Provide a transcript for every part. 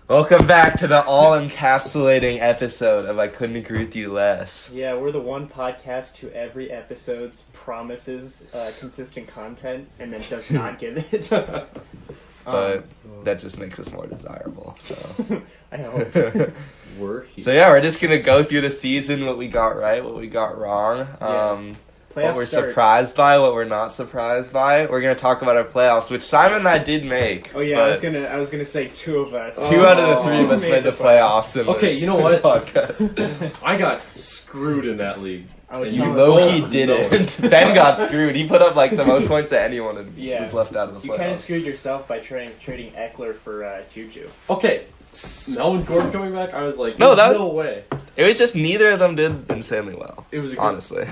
Welcome back to the all-encapsulating episode of I Couldn't Agree With You Less. Yeah, we're the one podcast who every episode's promises consistent content and then does not give it. But that just makes us more desirable. So I hope. We're here. So yeah, we're just gonna go through the season, what we got right, what we got wrong. What we're surprised by, what we're not surprised by. We're gonna talk about our playoffs, which Simon and I did make. Oh yeah, I was gonna say two of us. Two out of the three of us made the playoffs. Okay, you know what? Podcast. I got screwed in that league. And you low-key didn't. Ben got screwed. He put up like the most points to anyone and was left out of the playoffs. You kind of screwed yourself by trading Eckler for Juju. Okay, Melvin Gordon coming back, I was like, no way. It was just neither of them did insanely well. It was honestly.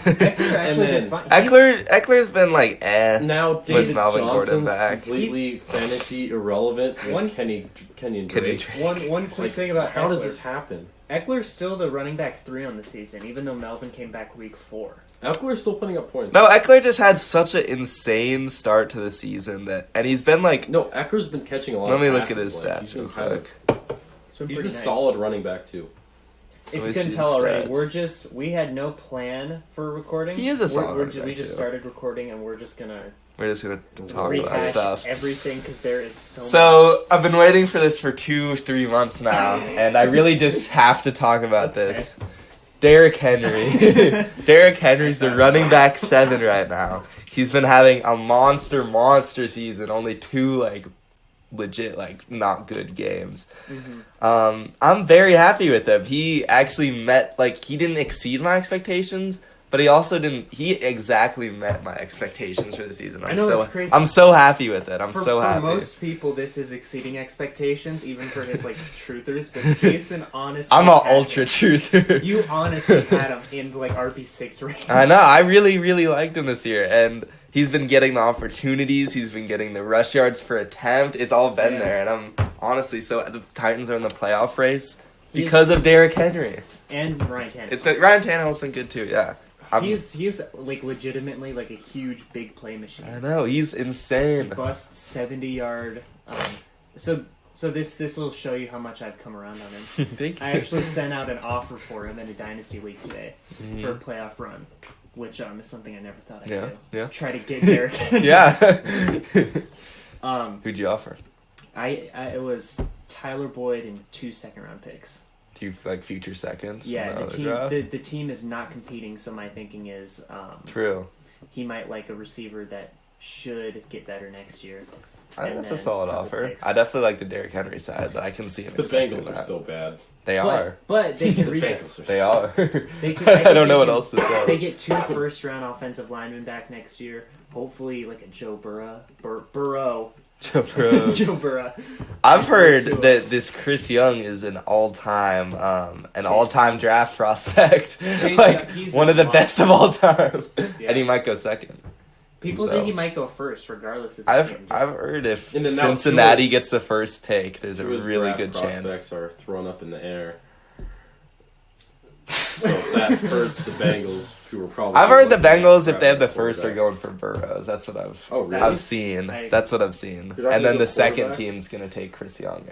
Eckler's been like now with Melvin Gordon Johnson's back. Completely fantasy irrelevant. Kenyon Drake. One quick thing about how does this happen? Eckler's still the running back 3 on the season, even though Melvin came back week 4. Eckler's still putting up points. No, Eckler just had such an insane start to the season and he's been like. No, Eckler's been catching a lot. Let me of look at passes, his stats real quick. He's a solid running back too. If you couldn't tell already, we had no plan for recording. He is a solid running back We just started recording and we're just gonna talk about stuff. Everything because there is so much. I've been waiting for this for 2-3 months now, and I really just have to talk about this. Derrick Henry. Derrick Henry's the running back 7 right now. He's been having a monster season. Only 2 legit not good games. Mm-hmm. I'm very happy with him. He actually met he didn't exceed my expectations, but he exactly met my expectations for the season. It's crazy. I'm so happy with it. For most people, this is exceeding expectations, even for his truthers. But Jason honestly, I'm an ultra truther. You honestly had him in RB6 range. I know. I really liked him this year, and he's been getting the opportunities. He's been getting the rush yards per attempt. It's all been there, and I'm honestly the Titans are in the playoff race because of Derrick Henry and Ryan Tannehill. Ryan Tannehill's been good too. Yeah. He's legitimately a huge big play machine. I know, he's insane. He busts 70-yard. So this will show you how much I've come around on him. Thank you. I actually sent out an offer for him in a dynasty league today for a playoff run, which is something I never thought I'd do. Yeah. Try to get Derrick. Yeah. Who'd you offer? It was Tyler Boyd and 2 second-round picks. 2 future seconds. Yeah, the team is not competing, so my thinking is true. He might like a receiver that should get better next year. I think that's a solid offer. I definitely like the Derrick Henry side, but I can see him. The Bengals are so bad. They are. But they can They are. I don't know what else to say. They get 2 first-round offensive linemen back next year. Hopefully, a Joe Burrow. Joe Burrow. I've heard that this Chris Young is an all-time draft prospect, one of the best of all time, and he might go second. People think he might go first, regardless of. I've heard if Cincinnati gets the first pick, there's a really good chance. Prospects are thrown up in the air. So if that hurts the Bengals, who were probably. I've heard the Bengals, if they have the first, are going for Burrows. That's what really? I've seen. That's what I've seen. And then the second team's gonna take Chris Young,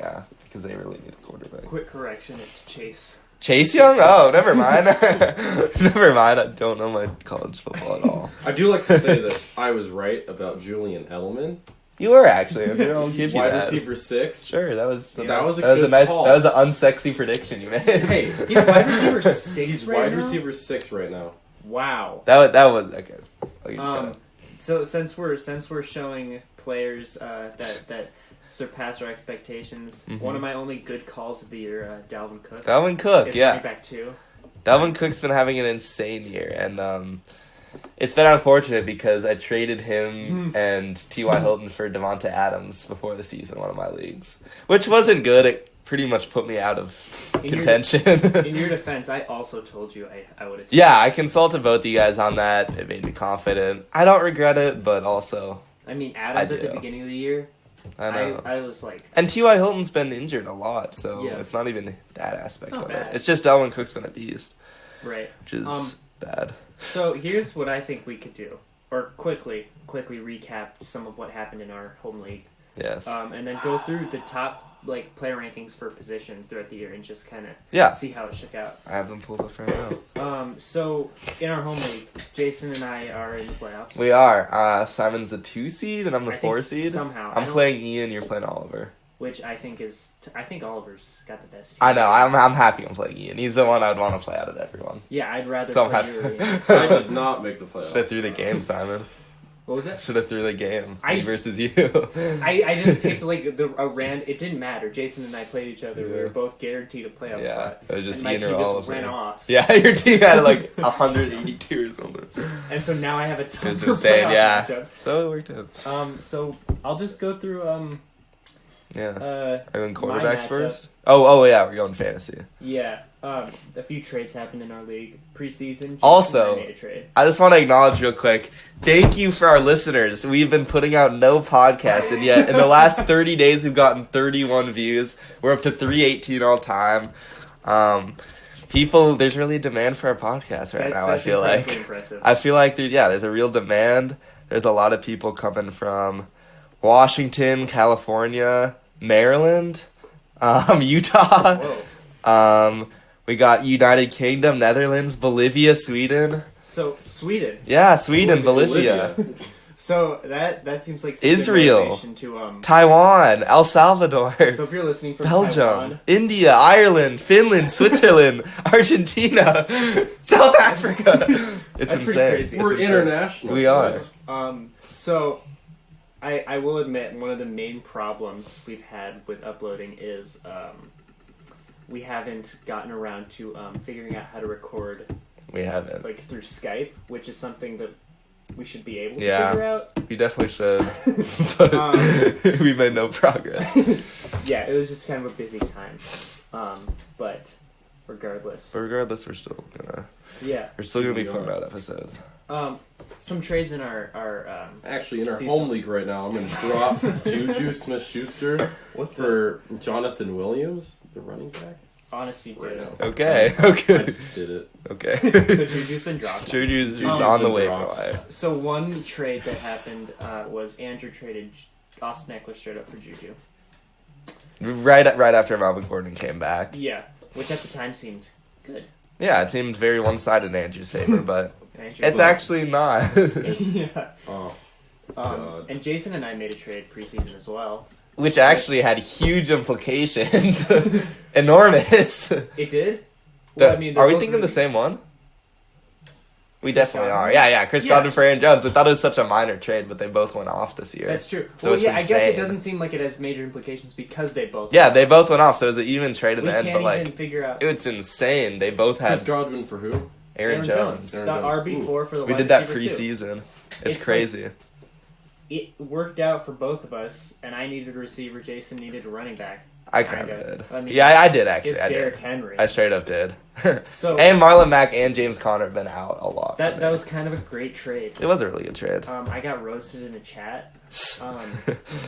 because they really need a quarterback. Quick correction: it's Chase. Chase Young? Oh, never mind. Never mind. I don't know my college football at all. I do like to say that I was right about Julian Edelman. You were actually. I'll give you wide that. receiver 6. Sure, that was a nice. call. That was an unsexy prediction you made. Hey, he's wide receiver 6. He's right wide now? receiver 6 right now. Wow. That was okay. So since we're showing players that surpass our expectations, one of my only good calls of the year, Dalvin Cook. Dalvin Cook, running back 2. Dalvin Cook's been having an insane year, and it's been unfortunate because I traded him and T.Y. Hilton for Devonta Adams before the season, one of my leagues, which wasn't good. It pretty much put me out of contention. In your defense, I also told you I would have. Yeah, I consulted both of you guys on that. It made me confident. I don't regret it, but also... Adams at the beginning of the year... I know. I was like... And T.Y. Hilton's been injured a lot, so it's not even that aspect of it. It's just Dalvin Cook's been a beast. Right. Which is bad. So here's what I think we could do. Or quickly recap some of what happened in our home league. Yes. And then go through the top like player rankings for positions throughout the year and just kind of see how it shook out. I have them pulled up right now. So in our home league, Jason and I are in the playoffs. We are. Simon's the 2 seed and I'm the I 4 think seed. somehow. I'm playing Ian. You're playing Oliver. Which I think Oliver's got the best team. I know. I'm happy I'm playing Ian. He's the one I'd want to play out of everyone. Yeah, I'd rather So I'm play happy. you or Ian. I did not make the playoffs. Should have threw the game, Simon. What was it? Should have threw the game. Me versus you. I just picked like a rand. It didn't matter. Jason and I played each other. We were both guaranteed a playoff spot. It was just and my Ian team or just Oliver. ran off. Yeah, your team had like 182 or something. And so now I have a ton It was of insane, playoff matchup. So it worked out. So I'll just go through Are you going my quarterbacks matchup. first? Oh yeah, we're going fantasy. Yeah. A few trades happened in our league preseason. Jason Also, and I made a trade. I just want to acknowledge real quick, thank you for our listeners. We've been putting out no podcasts, and yet in the last 30 days we've gotten 31 views. We're up to 318 all time. There's really a demand for our podcast right now, I feel like. Impressive. I feel like there's a real demand. There's a lot of people coming from Washington, California, Maryland, Utah. Whoa. We got United Kingdom, Netherlands, Bolivia, Sweden. So Sweden. Yeah, Sweden, Bolivia. So that seems like some Israel. good motivation to Taiwan, El Salvador, So if you're listening from Belgium, Taiwan, India, Ireland, Finland, Switzerland, Argentina, South Africa. It's That's pretty insane. crazy. We're international. We are. boys. So I will admit one of the main problems we've had with uploading is we haven't gotten around to figuring out how to record We haven't. like through Skype, which is something that we should be able to Yeah. figure out. We definitely should. But we made no progress. Yeah, it was just kind of a busy time. But regardless. But regardless, we're still gonna be We putting are. out episodes. Some trades in our Actually, in our season. home league right now, I'm going to drop Juju Smith-Schuster for Jonathan Williams, the running back. honesty Right did. now. Okay, I okay, just did it. okay. So Juju's been dropped. Juju's Juju's on the been waiver dropped. wire. So one trade that happened was Andrew traded Austin Eckler straight up for Juju. Right after Melvin Gordon came back. Yeah, which at the time seemed good. Yeah, it seemed very one-sided in Andrew's favor, but Andrew it's actually not. yeah. Oh, God. And Jason and I made a trade preseason as well. Which actually had huge implications. Enormous. It did? The- Well, I mean, they're are we both thinking the really- same one? We Chris definitely Godwin? are. Yeah, Chris Yeah. Godwin for Aaron Jones. We thought it was such a minor trade, but they both went off this year. That's true. So Well, it's yeah, I guess it insane. doesn't seem like it has major implications because they both. Yeah, they both went off, so it was an even trade in We the end, can't but even like, figure out. it's insane. They both Chris had Godwin for who? Aaron Jones. Aaron The Jones. RB4 for the We wide did that receiver, too. preseason. It's It's crazy. It worked out for both of us, and I needed a receiver. Jason needed a running back. I kind of kinda. did. I mean, Yeah, I did actually. It's I Derrick did. Henry. I straight up did. So and Marlon Mack and James Conner have been out a lot. for that me. was kind of a great trade. It was a really good trade. I got roasted in a chat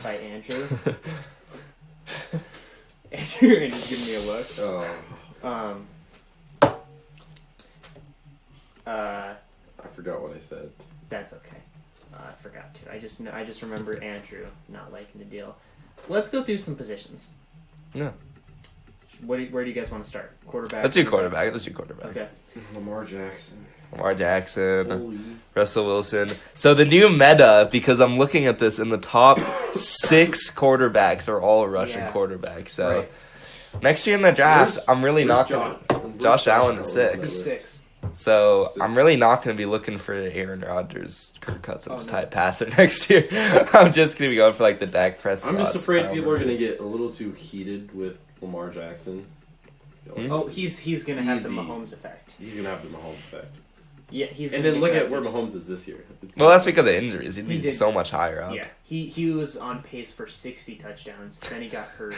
by Andrew. Andrew's giving me a look. Oh, I forgot what I said. That's okay. I forgot to. I just remember Andrew not liking the deal. Let's go through some positions. Yeah. Where do you guys want to start? Quarterback. Let's do quarterback. Let's do quarterback. Okay. Lamar Jackson. Lamar Jackson, Holy. Russell Wilson. So the new meta, because I'm looking at this, in the top 6 quarterbacks are all Russian Yeah. quarterbacks. So Right. next year in the draft, Where's- I'm really not where's going to... where's Josh Allen is on that 6. list? 6. So 6. I'm really not going to be looking for Aaron Rodgers, Kirk Cousins Oh, no. type passer next year. I'm just going to be going for like the Dak Prescott. I'm just afraid people are going to get a little too heated with Lamar Jackson. Hmm? Oh, he's gonna have the Easy. Mahomes effect. He's going to have the Mahomes effect. Yeah, he's. And gonna then be look at good. where Mahomes is this year. It's Well, that's because of injuries. He'd He be did. so much higher up. Yeah, he was on pace for 60 touchdowns. Then he got hurt,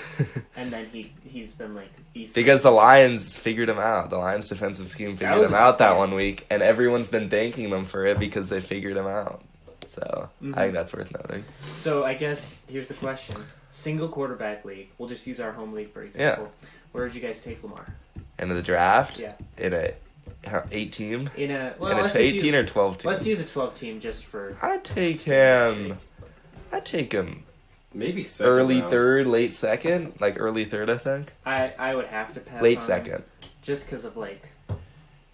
and then he's been like beast. Because the Lions figured him out. The Lions defensive scheme figured was him out that yeah. 1 week, and everyone's been thanking them for it because they figured him out. So Mhm. I think that's worth noting. So I guess here's the question: single quarterback league. We'll just use our home league for example. Where would you guys take Lamar? End of the draft, Yeah, in a 8 team, in a well, in a let's just 18 use, or 12 team. let's use a 12 team just for. I'd take Standard's him. I'd take him Maybe second early round. third, late second, like early third, I think. I would have to pass. Late on him second. just because of like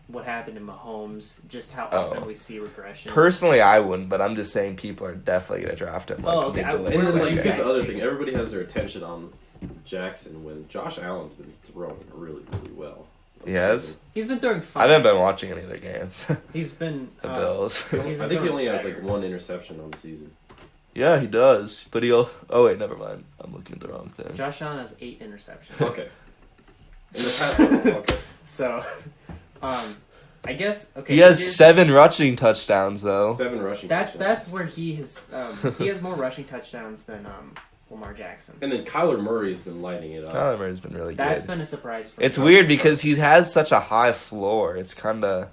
what happened to Mahomes, just how Oh. often we see regression. Personally, I wouldn't, but I'm just saying people are definitely gonna draft him. Like, Oh, okay. mid to late And then, What like, you second. here's the guys other think? thing. Everybody has their attention on Jackson when Josh Allen's been throwing really, really well. He has? He's been throwing I fine. haven't been watching any of their games. He's been The Bills. he's been I think he throwing only has better. like one interception on the season. Yeah, he does. But he'll. Oh wait, never mind. I'm looking at the wrong thing. Josh Allen has 8 interceptions. Okay. In the past, okay. So, I guess okay. He so has here's- 7 rushing touchdowns though. 7 rushing. That's touchdowns. where he has more rushing touchdowns than Lamar Jackson. And then Kyler Murray's been lighting it up. Kyler Murray's been really That's good. been a surprise for It's me. weird because he has such a high floor. It's kind of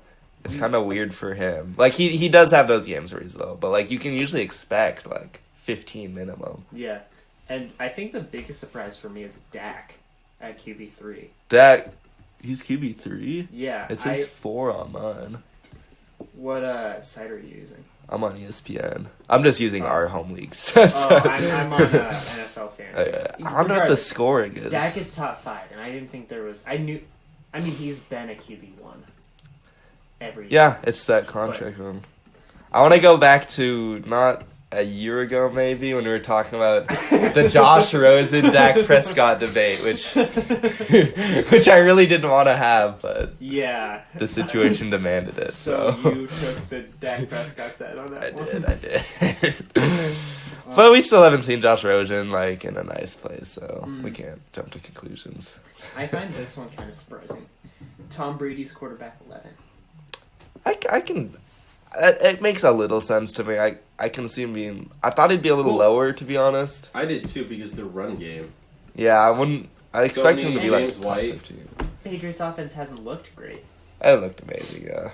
weird for him. Like he does have those games where he's low, but like you can usually expect like 15 minimum. Yeah, and I think the biggest surprise for me is Dak at QB3. Dak, he's QB3. Yeah, It says 4 on mine. what site are you using? I'm on ESPN. I'm just using our home leagues. So- I'm on NFL Fantasy. I don't know what the scoring is. Dak is top 5, and I didn't think there was. I mean, he's been a QB1 every year. Yeah, it's that contract room. I want to go back to not a year ago maybe when we were talking about the Josh Rosen Dak Prescott debate, which I really didn't want to have, but Yeah. the situation demanded it. So So you took the Dak Prescott side on that I one. did. But we still haven't seen Josh Rosen like in a nice place, so we can't jump to conclusions. I find this one kind of surprising. Tom Brady's quarterback 11. I can. It makes a little sense to me. I can see him being. I thought he'd be a little lower, to be honest. I did too because the run game. Yeah, I wouldn't. I expect him to be like James top White. 15. Patriots offense hasn't looked great. It looked amazing. Yeah.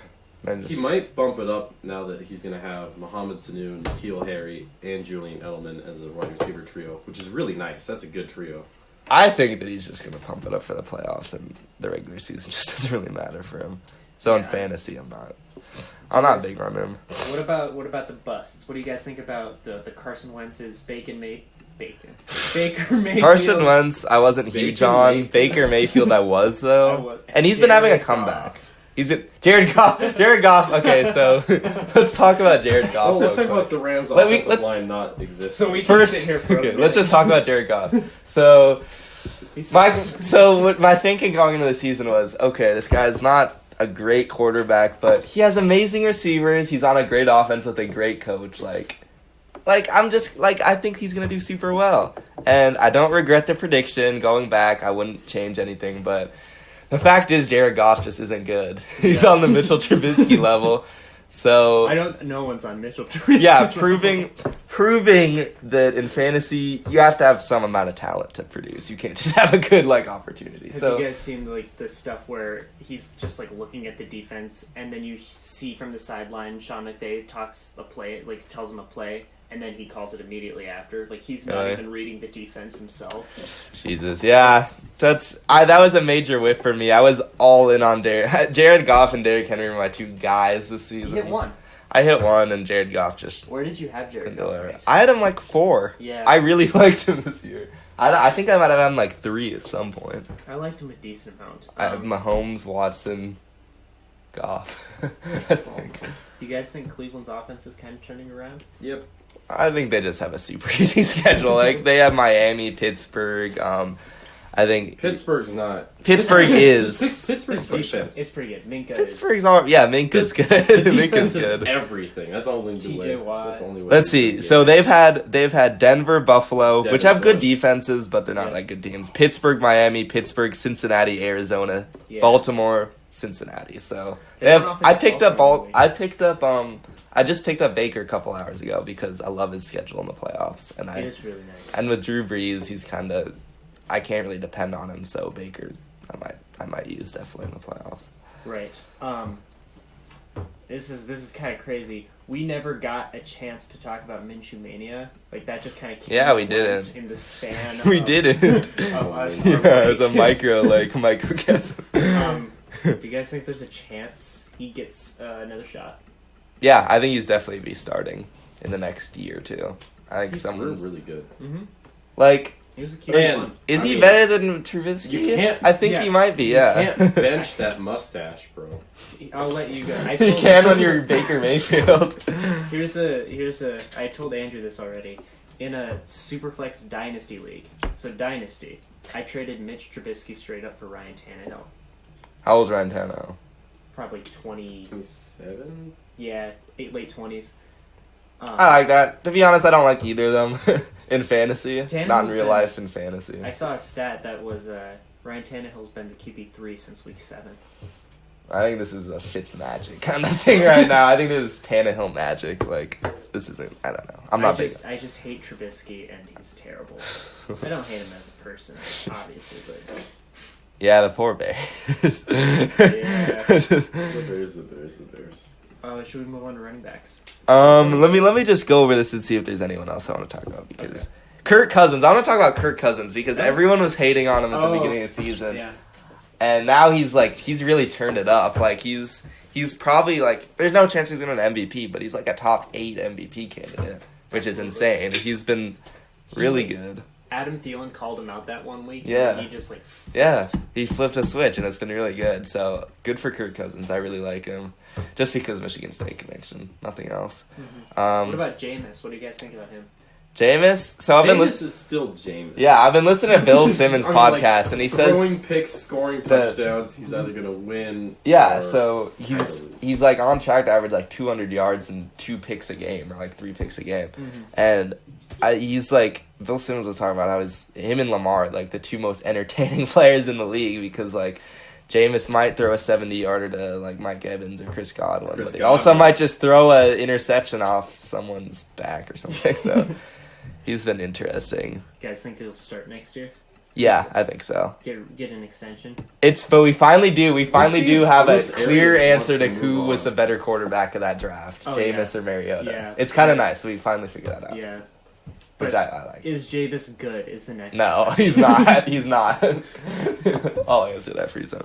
And He just- might bump it up now that he's going to have Mohamed Sanu, N'Keal Harry, and Julian Edelman as a wide receiver trio, which is really nice. That's a good trio. I think that he's just gonna pump it up for the playoffs, and the regular season just doesn't really matter for him. So in Yeah. fantasy, I'm not big on him. What about the busts? What do you guys think about the Carson Wentz's Baker Mayfield? Carson Wentz, I wasn't huge Baker on. Mayfield. Baker Mayfield, I was though, I was. and he's been having a Jared comeback. Goff. He's been Jared Goff. Jared Goff. Okay, so let's talk about Jared Goff. Well, let's real talk quick. about the Rams' Let me- offensive let's- line not existing. So we can First, sit here for a okay, minute. let's just talk about Jared Goff. So He's- what my thinking going into the season was, okay, this guy's not a great quarterback, but he has amazing receivers. He's on a great offense with a great coach. Like I'm just like I think he's gonna do super well, and I don't regret the prediction. Going back, I wouldn't change anything, but the fact is, Jared Goff just isn't good. He's on the Mitchell Trubisky level. So No one's on Mitchell Trubisky. yeah, proving that in fantasy you have to have some amount of talent to produce. You can't just have a good opportunity. Have So you guys seen the stuff where he's just looking at the defense, and then you see from the sideline Sean McVay tells him a play, and then he calls it immediately after. He's not Really? even reading the defense himself. Jesus, yeah, that was a major whiff for me. I was all in on Jared Goff and Derrick Henry were my 2 guys this He season. hit 1. I hit 1, and Jared Goff just Where did you have Jared couldn't go Goff over. ranked? I had him 4. Yeah. I really liked him this year. I think I might have had him 3 at some point. I liked him a decent amount. I have Mahomes, Watson, Goff. I think. Do you guys think Cleveland's offense is kind of turning around? Yep. I think they just have a super easy schedule. They have Miami, Pittsburgh. I think Pittsburgh's not. Pittsburgh is. Pittsburgh's defense. It's pretty good. Minka Pittsburgh's all. Yeah, Minka's good. Minka's Defense is good. everything. That's the only way. TJ Watt. That's the only way. Let's see. So they've had Denver, Buffalo, which have good Denver. defenses, but they're not Yeah. good teams. Pittsburgh, Miami, Pittsburgh, Cincinnati, Arizona, Yeah. Baltimore, Cincinnati. So They they have. went off I against picked up Baltimore I just picked up Baker a couple hours ago because I love his schedule in the playoffs, and It is really nice. and with Drew Brees, he's kind of. I can't really depend on him, so Baker, I might use definitely in the playoffs. Right. This is kind of crazy. We never got a chance to talk about Minshew Mania. That just kind of came Yeah, we and didn't. went in the span. We of, didn't. Of us. Yeah, it was a microcosm. Do you guys think there's a chance he gets another shot? Yeah, I think he's definitely be starting in the next year or two. I think We're someone's. really good. Mm-hmm. Like, He was a QB1. Man, is I he mean, better than Trubisky? you can't- I think he yes. might be, yeah. You can't bench that mustache, bro. I'll let you go. You can when you're Baker Mayfield. Here's a. I told Andrew this already. In a Superflex Dynasty League, so Dynasty, I traded Mitch Trubisky straight up for Ryan Tannehill. How old's Ryan Tannehill? Probably 20. 27? Yeah, late 20s. I like that. To be honest, I don't like either of them in fantasy. Not in Tannehill's real been- life, in fantasy. I saw a stat that was Ryan Tannehill's been the QB3 since week 7. I think this is a Fitz magic kind of thing right now. I think this is Tannehill magic. Like, this isn't, I don't know. I'm not big. I just hate Trubisky, and he's terrible. I don't hate him as a person, obviously, but Yeah, the poor Bears. The Bears. should we move on to running backs? Let me just go over this and see if there's anyone else I want to talk about because Kirk Cousins. I want to talk about Kirk Cousins because everyone was hating on him at the beginning of the season, Yeah. and now he's really turned it up. Like he's probably like there's no chance he's gonna win an MVP, but he's like a top 8 MVP candidate, which is insane. He's been really good. Adam Thielen called him out that one week. Yeah. And he just like Yeah, he flipped a switch, and it's been really good. So, good for Kirk Cousins. I really like him. Just because Michigan State connection. Nothing else. What about Jameis? What do you guys think about him? Jameis? So, I've been Jameis listening... is still Jameis. Yeah, I've been listening to Bill Simmons' I mean, like, podcast, and he says... throwing picks, scoring touchdowns, he's either going to win Yeah, or so he's like on track to average like 200 yards and 2 picks a game, or like 3 picks a game. And he's like... Bill Simmons was talking about how him and Lamar like the 2 most entertaining players in the league because like Jameis might throw a 70-yarder to like Mike Evans or Chris Godwin, but he also might just throw an interception off someone's back or something. So he's been interesting. You guys think he'll start next year? Yeah, I think so. Get an extension? But we finally do have a Bruce clear Arians answer to wants to who move was on. the better quarterback of that draft, Oh, Jameis or Mariota. Yeah. It's kind of nice. We finally figured that out, Yeah. which But I like. Is Jameis good? Is the next No, question. he's not. He's not. I'll answer that for you, son.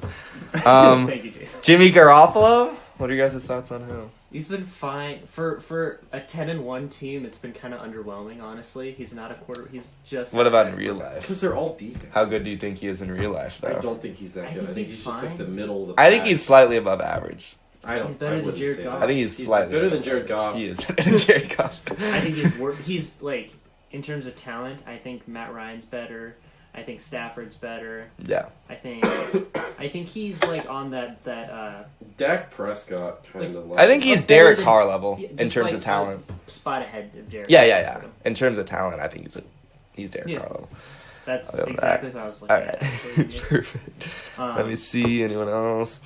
Thank you, Jason. Jimmy Garoppolo? What are your guys' thoughts on him? He's been fine for a 10-1 team. It's been kind of underwhelming, honestly. He's not a quarter. He's just. What about in real life? Because they're all defense. How good do you think he is in real life, though? I don't think he's that I good. I think think he's he's just fine. like the middle of the I think pack. he's slightly above average. I don't. He's better I than wouldn't Jared say Goff. that. I think he's He's slightly better than above Jared average. Goff. He is better than Jared Goff. I think he's like in terms of talent. I think Matt Ryan's better. I think Stafford's better. Yeah. I think he's like on that Dak Prescott kind of. I think he's Like better Derek than- Carr level yeah, in just terms like of talent. a spot ahead of Derek. Yeah. In terms of talent, I think he's Derek Yeah. Carr level. That's Other than exactly that- what I was looking All at. right. Actually. Perfect. Let me see. Anyone else?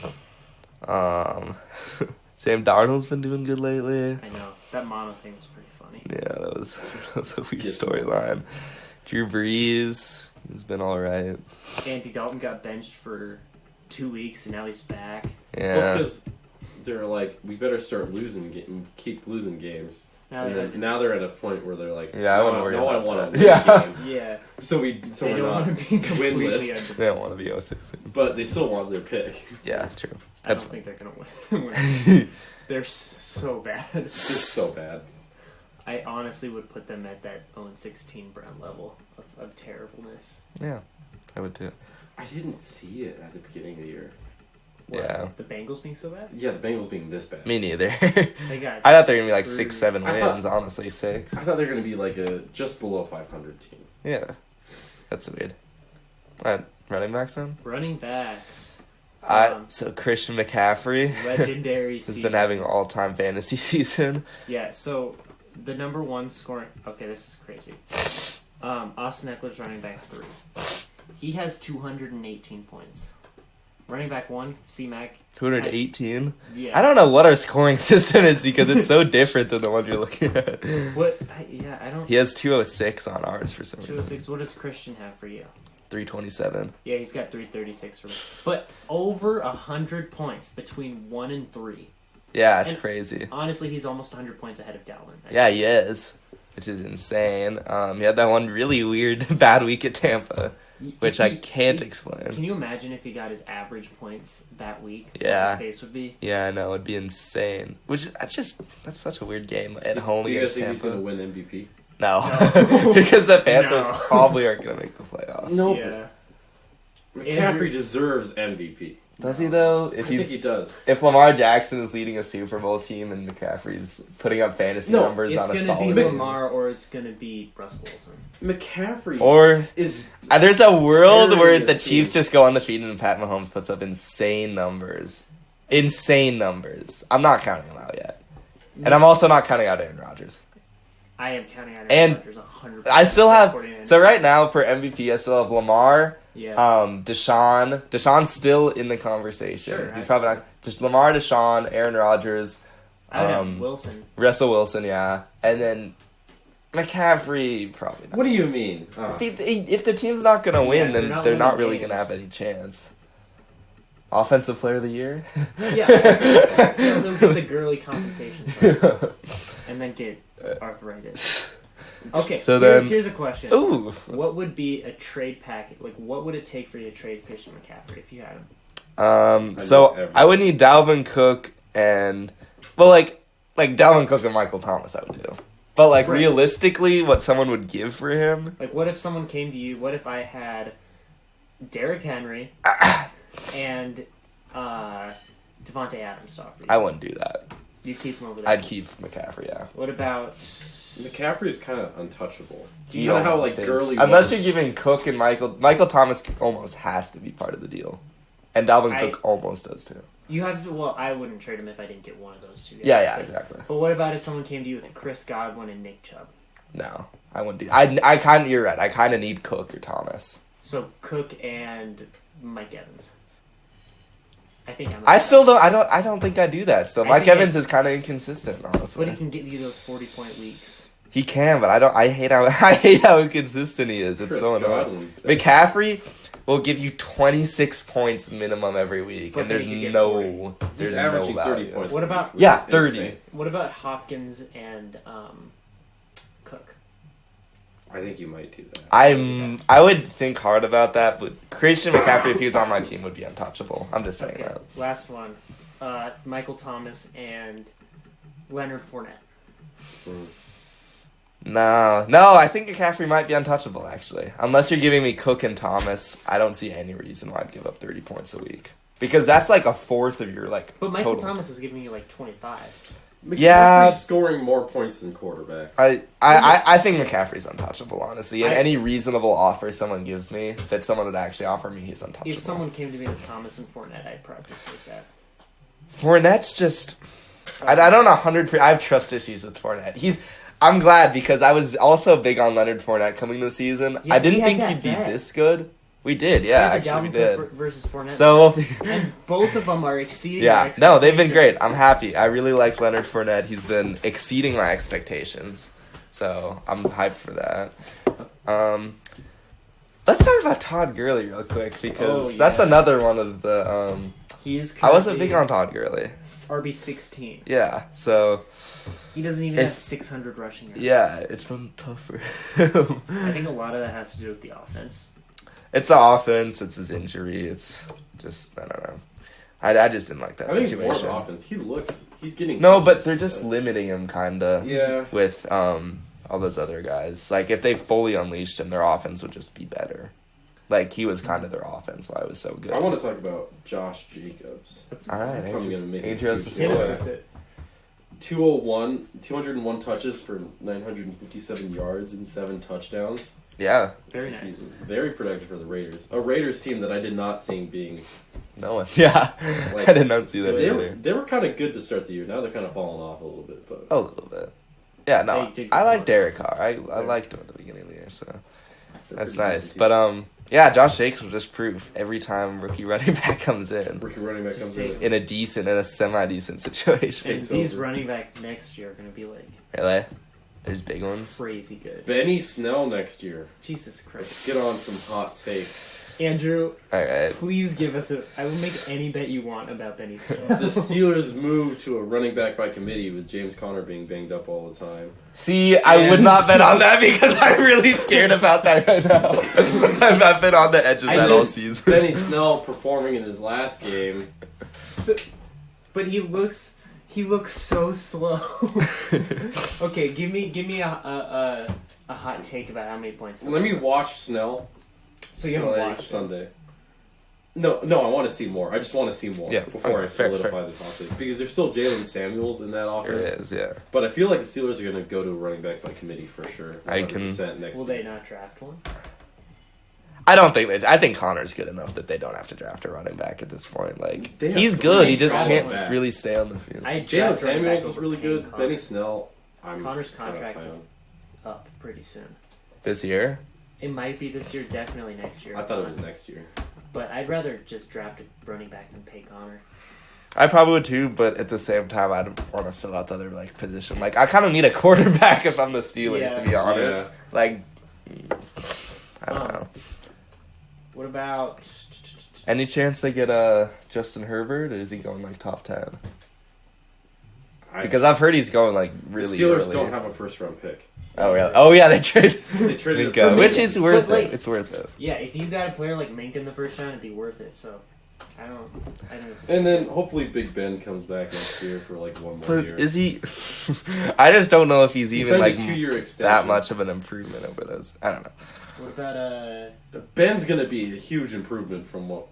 Sam Darnold's been doing good lately. I know that mono thing was pretty funny. Yeah, that was a weird storyline. Drew Brees, he's been all right. Andy Dalton got benched for 2 weeks and now he's back. Yeah. Well, it's because they're like, we better start keep losing games. Now they're at a point where they're like, Yeah, I wouldn't worry I about want that. to Yeah. win a game. Yeah, So they we're don't not want to be completely winless, They don't want to be 06. but they still want their pick. Yeah, true. I That's don't think they're gonna win. They're so bad. It's just so bad. I honestly would put them at that 0-16 Brown level of terribleness. Yeah, I would too. I didn't see it at the beginning of the year. Yeah. The Bengals being so bad? Yeah, the Bengals being this bad. Me neither. They got I thought they were gonna be like screwed. 6-7 I thought- wins. Honestly, 6. I thought they were going to be like a just below 500 team. Yeah, that's weird. All right, running backs then. Running backs. So Christian McCaffrey Legendary has season. been having an all-time fantasy season. Yeah, so the number one scoring... Okay, this is crazy. Austin Eckler's running back 3. He has 218 points. Running back 1, C-Mac. 218. Yeah. I don't know what our scoring system is because it's so different than the one you're looking at. I don't... He has 206 on ours for some reason. 206. What does Christian have for you? 327. Yeah, he's got 336 for me. But over 100 points between 1 and 3. Yeah, it's And crazy. Honestly, he's almost 100 points ahead of Dalvin. Yeah, he is, which is insane. He had that one really weird bad week at Tampa, which I can't explain. Can you imagine if he got his average points that week? Yeah. What his face would be? Yeah, I know, it'd be insane. That's such a weird game at home Do you guys against think he's going to Tampa. win MVP? No, No. because the Panthers No. probably aren't gonna make the playoffs. No, Yeah. McCaffrey deserves MVP. Does he though? I think he does. If Lamar Jackson is leading a Super Bowl team and McCaffrey's putting up fantasy numbers It's on a gonna solid be team. Lamar or it's gonna be Russ Wilson. McCaffrey Or is there's a world where the Hilarious Chiefs team. just go undefeated and Pat Mahomes puts up insane numbers. Insane numbers. I'm not counting them out yet. And I'm also not counting out Aaron Rodgers. I am counting out And Aaron Rodgers 100%. I still have 49ers. so right now for MVP I still have Lamar, Yeah. Deshaun. Deshaun's still in the conversation. Sure, He's probably not just Lamar, Deshaun, Aaron Rodgers, I would have Wilson. Russell Wilson, yeah. And then McCaffrey probably not. What do you mean? If the team's not gonna win, they're then not they're not winning really games. gonna have any chance. Offensive player of the year? Yeah. They'll get the girly compensation prize and then get arthritis. Okay, So then- here's a question. Ooh. What would be a trade packet? Like, what would it take for you to trade Christian McCaffrey if you had him? So everything. I would need Dalvin Cook and like Dalvin Cook and Michael Thomas I would do. But like Right. realistically what someone would give for him, Like, what if someone came to you? What if I had Derrick Henry and Devontae Adams to offer you? I wouldn't do that. You'd keep him over there. I'd keep McCaffrey, yeah. What about... McCaffrey is kind of untouchable. He You know how almost like is. girly Unless was? you're giving Cook and Michael Thomas almost has to be part of the deal. And Dalvin Cook almost does too. You have to... Well, I wouldn't trade him if I didn't get one of those two guys. Yeah, But- exactly. But what about if someone came to you with Chris Godwin and Nick Chubb? No, I wouldn't do. I kind of. You're right. I kind of need Cook or Thomas. So Cook and Mike Evans. I think I'm. I still don't. I don't think I do that. So I Mike think Evans is kind of inconsistent, honestly. But he can get you those 40-point weeks. He can, but I don't. I hate how inconsistent he is. It's Chris so annoying. Godwin's bad. McCaffrey will give you 26 points minimum every week, But and then there's he could get no. He's There's averaging no 30 value. points. What a about- week, Yeah, which is 30. insane. What about Hopkins and Cook? I think you might do that. I would think hard about that, but Christian McCaffrey, if he was on my team, would be untouchable. I'm just saying Okay, that. last one. Michael Thomas and Leonard Fournette. No, I think McCaffrey might be untouchable, actually. Unless you're giving me Cook and Thomas, I don't see any reason why I'd give up 30 points a week. Because that's like a fourth of your, like, But Michael total. Thomas is giving you like 25. McCaffrey's Yeah. scoring more points than quarterbacks. I think McCaffrey's untouchable, honestly. And I- any reasonable offer someone gives me, that someone would actually offer me, he's untouchable. If someone came to me with Thomas and Fournette, I'd probably just take that. Fournette's just... I don't know, I have trust issues with Fournette. I'm glad, because I was also big on Leonard Fournette coming to the season. Yeah, I didn't we had think that he'd be bet. this good. We did, yeah, We had the actually we Dalvin did. Cook versus Fournette. So, and both of them are exceeding. yeah, my no, they've been great. expectations. I'm happy. I really like Leonard Fournette. He's been exceeding my expectations. So, I'm hyped for that. Let's talk about Todd Gurley real quick, because Oh, that's yeah. another one of the... He is. I wasn't currently big on Todd Gurley. RB16. Yeah, so... He doesn't even have It's- 600 rushing yards. Yeah, it's been tough for him. I think a lot of that has to do with the offense. It's the offense, it's his injury, it's just, I don't know. I just didn't like that I think it's more situation. of offense. He's getting No, but touches. they're just limiting him, kinda. Yeah. With all those other guys. Like, if they fully unleashed him, their offense would just be better. Like, he was kind of their offense, why it was so good. I want to talk about Josh Jacobs. All right, Probably going to make Andrew a has the huge Hit us floor. impact. with it. 201 touches for 957 yards and 7 touchdowns Yeah, Very this nice. season. Very productive for the Raiders. A Raiders team that I did not see being... no one. Yeah, Like, I did not see that They either. were kind of good to start the year. Now they're kind of falling off a little bit. But A little bit. Yeah, no, They did I good like work. Derek Carr. I liked him at the beginning of the year, so... they're That's pretty nice. decent But, yeah, Josh Jacobs was just proof every time rookie running back comes in. team. Rookie running back Just comes take- in. In a semi-decent situation. And Takes these over. running backs next year are going to be like Really? There's big ones? crazy good. Benny Snell next year. Jesus Christ. Get on some hot take. Andrew, Alright. please give us I will make any bet you want about Benny Snell. The Steelers moved to a running back by committee with James Conner being banged up all the time. See, I would And- not bet on that because I'm really scared about that right now. I've been on the edge of that all season. Benny Snell performing in his last game. So, but he looks so slow. Okay, give me a a hot take about how many points. Let me watch Snell. So you haven't like, watched Sunday. No, I want to see more. I just want to see more before I solidify fair. this hot take. Because there's still Jalen Samuels in that offense. There is, yeah. But I feel like the Steelers are going to go to a running back by committee for sure. I can- 100% next Will year. they not draft one? I don't think they. I think Connor's good enough that they don't have to draft a running back at this point. Like They have he's three good, he just solid can't backs. really stay on the field. I Jalen draft running backs Samuels is over really paying good. Connor. Benny Snell, I'm Connor's kinda contract high is on. up pretty soon. This year, It might be this year, definitely next year. I thought it was next year. But I'd rather just draft a running back than pay Connor. I probably would too. But at the same time, I don't want to fill out the other like position. Like I kind of need a quarterback if I'm the Steelers, to be honest. Yeah. Like I don't Um, know. What about... Any chance they get Justin Herbert, or is he going like top 10? Because I've heard he's going like really the Steelers early. don't have a first round pick. Oh yeah. Oh yeah, they traded. They traded it Minka, for which Minka. is worth But, like- it. It's worth it. Yeah, if you got a player like Minka in the first round, it'd be worth it. So, I don't it's And then hopefully Big Ben comes back next year for like one more But year. is he? I just don't know if he's He even signed a like 2-year extension. that much of an improvement over those. I don't know. What about Ben's gonna be a huge improvement from what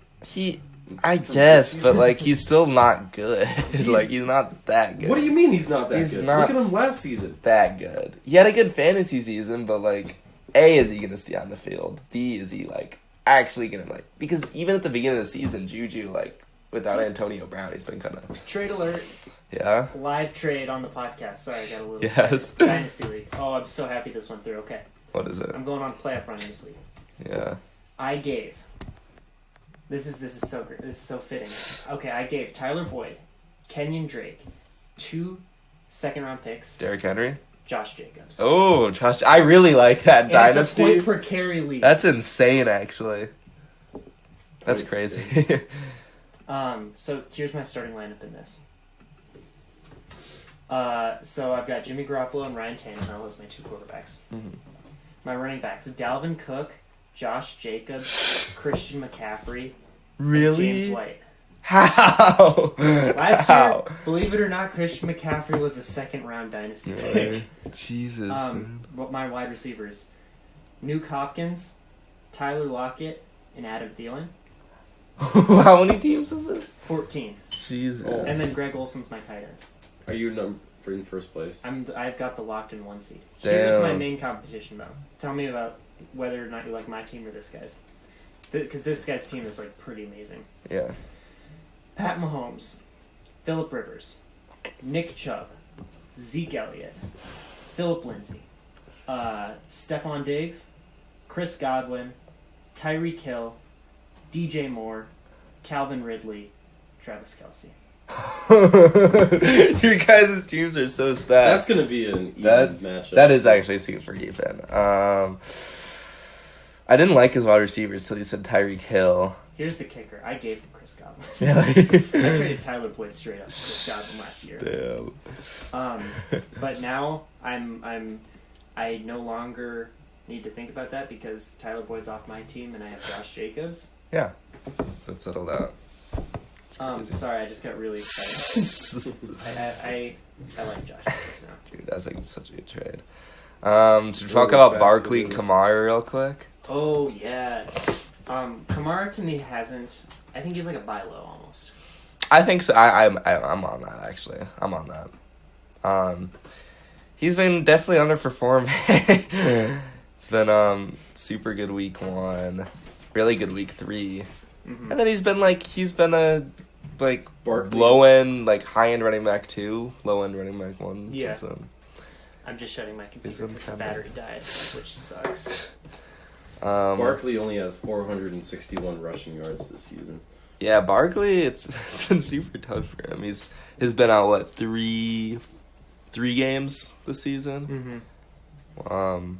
I from guess, this but season. like he's still not good. Like he's not that good. What do you mean he's not that He's good? not- Look at him last season. That good. He had a good fantasy season, but like, A, is he gonna stay on the field? B, is he like actually gonna like? Because even at the beginning of the season, Juju like without Antonio Brown, he's been kind of trade alert? yeah. Live trade on the podcast. Sorry, I got a little Yes. Dynasty League. Oh, I'm so happy this went through. Okay, What is it? I'm going on playoff run in this league. Yeah. I gave. This is so great. This is so fitting. Okay, I gave Tyler Boyd, Kenyon Drake, 2 second-round picks, Derrick Henry. Josh Jacobs. Oh, Josh! I really like that And dynasty. it's a point per carry league. That's insane, actually. That's Wait, crazy. So here's my starting lineup in this. So I've got Jimmy Garoppolo and Ryan Tannehill as my 2 quarterbacks. Mhm. My running backs: Dalvin Cook, Josh Jacobs, Christian McCaffrey, and Really? James White. How? Last How? year, believe it or not, Christian McCaffrey was a second-round dynasty pick. Jesus. man. But my wide receivers: Nuke Hopkins, Tyler Lockett, and Adam Thielen. How many teams is this? 14. Jesus. Oh. And then Greg Olson's my tight end. Are you in first place? I've got the locked in 1 seed. Here's my Damn. main competition, though. Tell me about whether or not you like my team or this guy's. Because this guy's team is like pretty amazing. Yeah. Pat Mahomes, Phillip Rivers, Nick Chubb, Zeke Elliott, Phillip Lindsay, Stephon Diggs, Chris Godwin, Tyreek Hill, DJ Moore, Calvin Ridley, Travis Kelce. Your guys' teams are so stacked. That's gonna be an even matchup. That is actually super even. I didn't like his wide receivers till you said Tyreek Hill. Here's the kicker. I gave him Chris Godwin. Yeah. I traded Tyler Boyd straight up to Chris Godwin last year. Damn. But now I no longer need to think about that because Tyler Boyd's off my team and I have Josh Jacobs. Yeah. So it settled out. It's crazy. Sorry, I just got really excited. I like Josh Jacobs now. Dude, that's like such a good trade. To talk about Barkley and Kamara real quick. Oh yeah. Kamara to me hasn't. I think he's like a buy low almost. I think so. I'm on that actually. I'm on that. He's been definitely underperforming. It's been super good week 1, really good week 3, Mm-hmm. and then he's been a like Barkley. low end, like high end running back 2, low end running back 1. Yeah. So, I'm just shutting my computer Isn't because the that battery died, which sucks. Barkley only has 461 rushing yards this season. yeah, Barkley, it's been super tough for him. He's been out 3 games this season. Mm-hmm.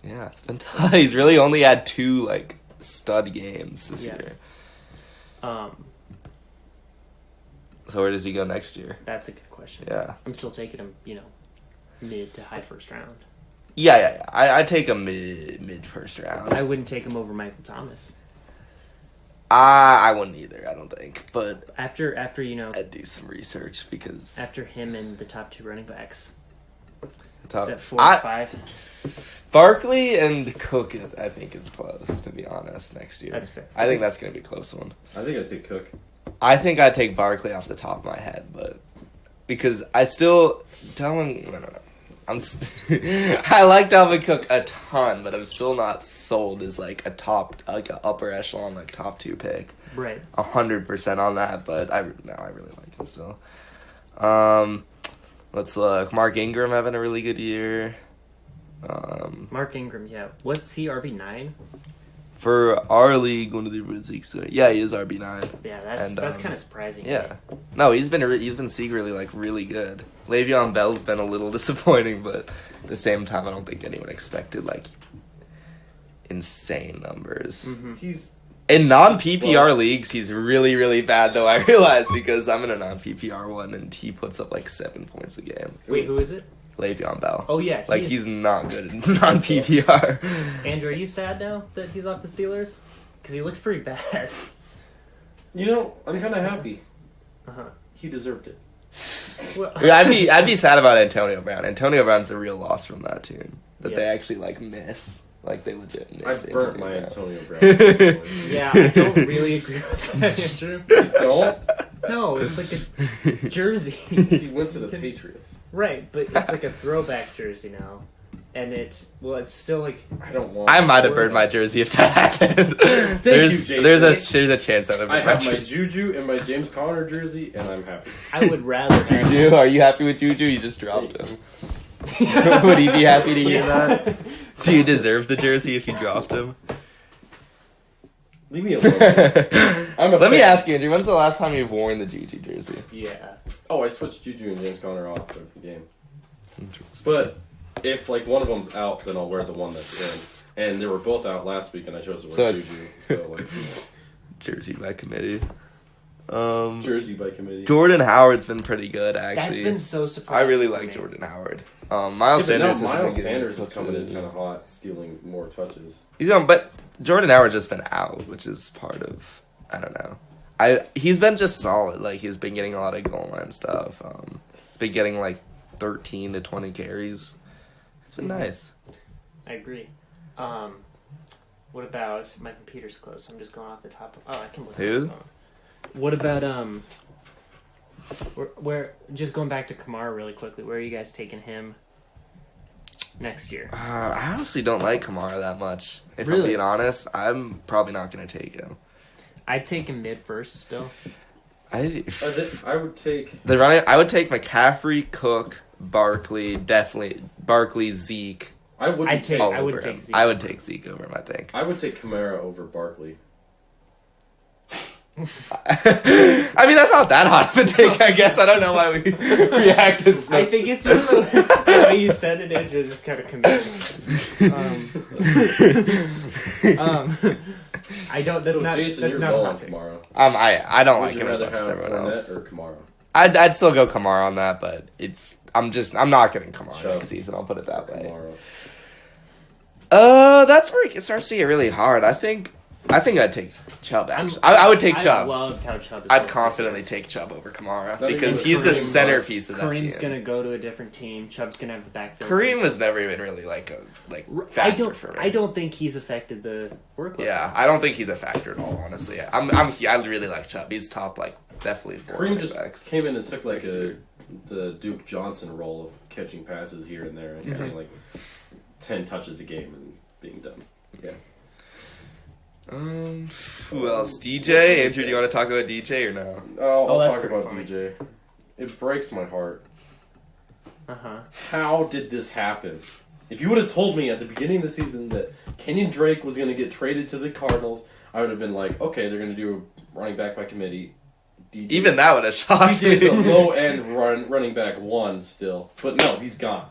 Yeah, it's been tough. He's really only had 2 like stud games this year. So where does he go next year? That's a good question. Yeah. I'm still taking him, mid to high first round. Yeah. I take him mid first round. I wouldn't take him over Michael Thomas. I wouldn't either, I don't think. But After I'd do some research because after him and the top 2 running backs. top. That 4 or 5. Barkley and Cook, I think, is close, to be honest, next year. That's fair. I think that's going to be a close one. I think I'd take Cook. I think I'd take Barkley off the top of my head, but because I still no. I like Dalvin Cook a ton, but I'm still not sold as like a upper echelon, like top 2 pick. Right. 100% on that, but I really like him still. Let's look. Mark Ingram having a really good year. Mark Ingram, yeah. What's he, RB9? For our league, one of the leagues, yeah, he is RB9. Yeah, that's kind of surprising. Yeah, no, he's been secretly like really good. Le'Veon Bell's been a little disappointing, but at the same time, I don't think anyone expected like insane numbers. Mm-hmm. He's in non-PPR leagues, he's really, really bad though. I realize because I'm in a non-PPR one, and he puts up like 7 points a game. Wait, who is it? Le'Veon Bell. Oh yeah, like he's not good in non-PPR. Andrew, are you sad now that he's off the Steelers? Because he looks pretty bad. You know, I'm kind of happy. Uh-huh. He deserved it. Well, Yeah, I'd be sad about Antonio Brown. Antonio Brown's the real loss from that team that they actually like miss. Like they legit miss. I burnt my Antonio Brown. yeah, I don't really agree with that, Andrew. Don't? No, it's like a jersey. He went to the Patriots. Right, but it's like a throwback jersey now. And it's still like... I don't want... I might have burned my jersey if that happened. There's a chance that I have my Juju and my James Conner jersey, and I'm happy. I would rather... Juju, are you happy with Juju? You just dropped him. Would he be happy to hear that? Do you deserve the jersey if you dropped him? Leave me alone. Let me ask you, Andrew, when's the last time you've worn the Juju jersey? Yeah. Oh, I switched Juju and James Conner off every game. But if like one of them's out, then I'll wear the one that's in. And they were both out last week, and I chose to wear Juju. So like, jersey by committee. Jersey by committee. Jordan Howard's been pretty good, actually. That's been so surprising. I really like Jordan Howard. Miles Sanders is coming in kind of hot, stealing more touches. But Jordan Howard's just been out, which is part of, I don't know. He's been just solid. Like, he's been getting a lot of goal line stuff. He's been getting like 13 to 20 carries. It's been nice. I agree. What about my computer's close? I'm just going off the top of... Oh, I can look at Who? the phone. What about where just going back to Kamara really quickly, where are you guys taking him next year? I honestly don't like Kamara that much. If Really? I'm being honest, I'm probably not going to take him. I'd take him mid first still. I would take I would take McCaffrey, Cook, Barkley, definitely Barkley, Zeke. I would take Zeke. I would take Zeke over him, I think. I would take Kamara over Barkley. I mean, that's not that hot of a take, I guess. I don't know why we reacted so. I think it's just the way you said it, Andrew, just kind of committed. I don't. That's so not. Jason, that's you're not going Kamara. tomorrow. I don't Would like you him as rather much as have everyone Fournette else. or Kamara? I'd still go Kamara on that, but I'm not getting Kamara Chubb. next season. I'll put it that way. Kamara. That's where it starts to get really hard. I think I'd take Chubb. Actually, I would take Chubb. I loved how Chubb is I'd going confidently take Chubb over Kamara Not because even he's the Kareem, centerpiece of that Kareem's team. gonna go to a different team. Chubb's gonna have the backfield. Kareem was never even really like a factor for me. I don't think he's affected the workload. Yeah, I don't think he's a factor at all. Honestly, I really like Chubb. He's top definitely 4 Kareem just backs. came in and took like the Duke Johnson role of catching passes here and there and getting like 10 touches a game and being done. Yeah. Who else? DJ? Andrew, do you want to talk about DJ or no? I'll that's talk pretty about funny. DJ. It breaks my heart. Uh-huh. How did this happen? If you would have told me at the beginning of the season that Kenyon Drake was going to get traded to the Cardinals, I would have been like, okay, they're going to do a running back by committee. Even that would have shocked me. DJ's a low-end running back 1 still. But no, he's gone.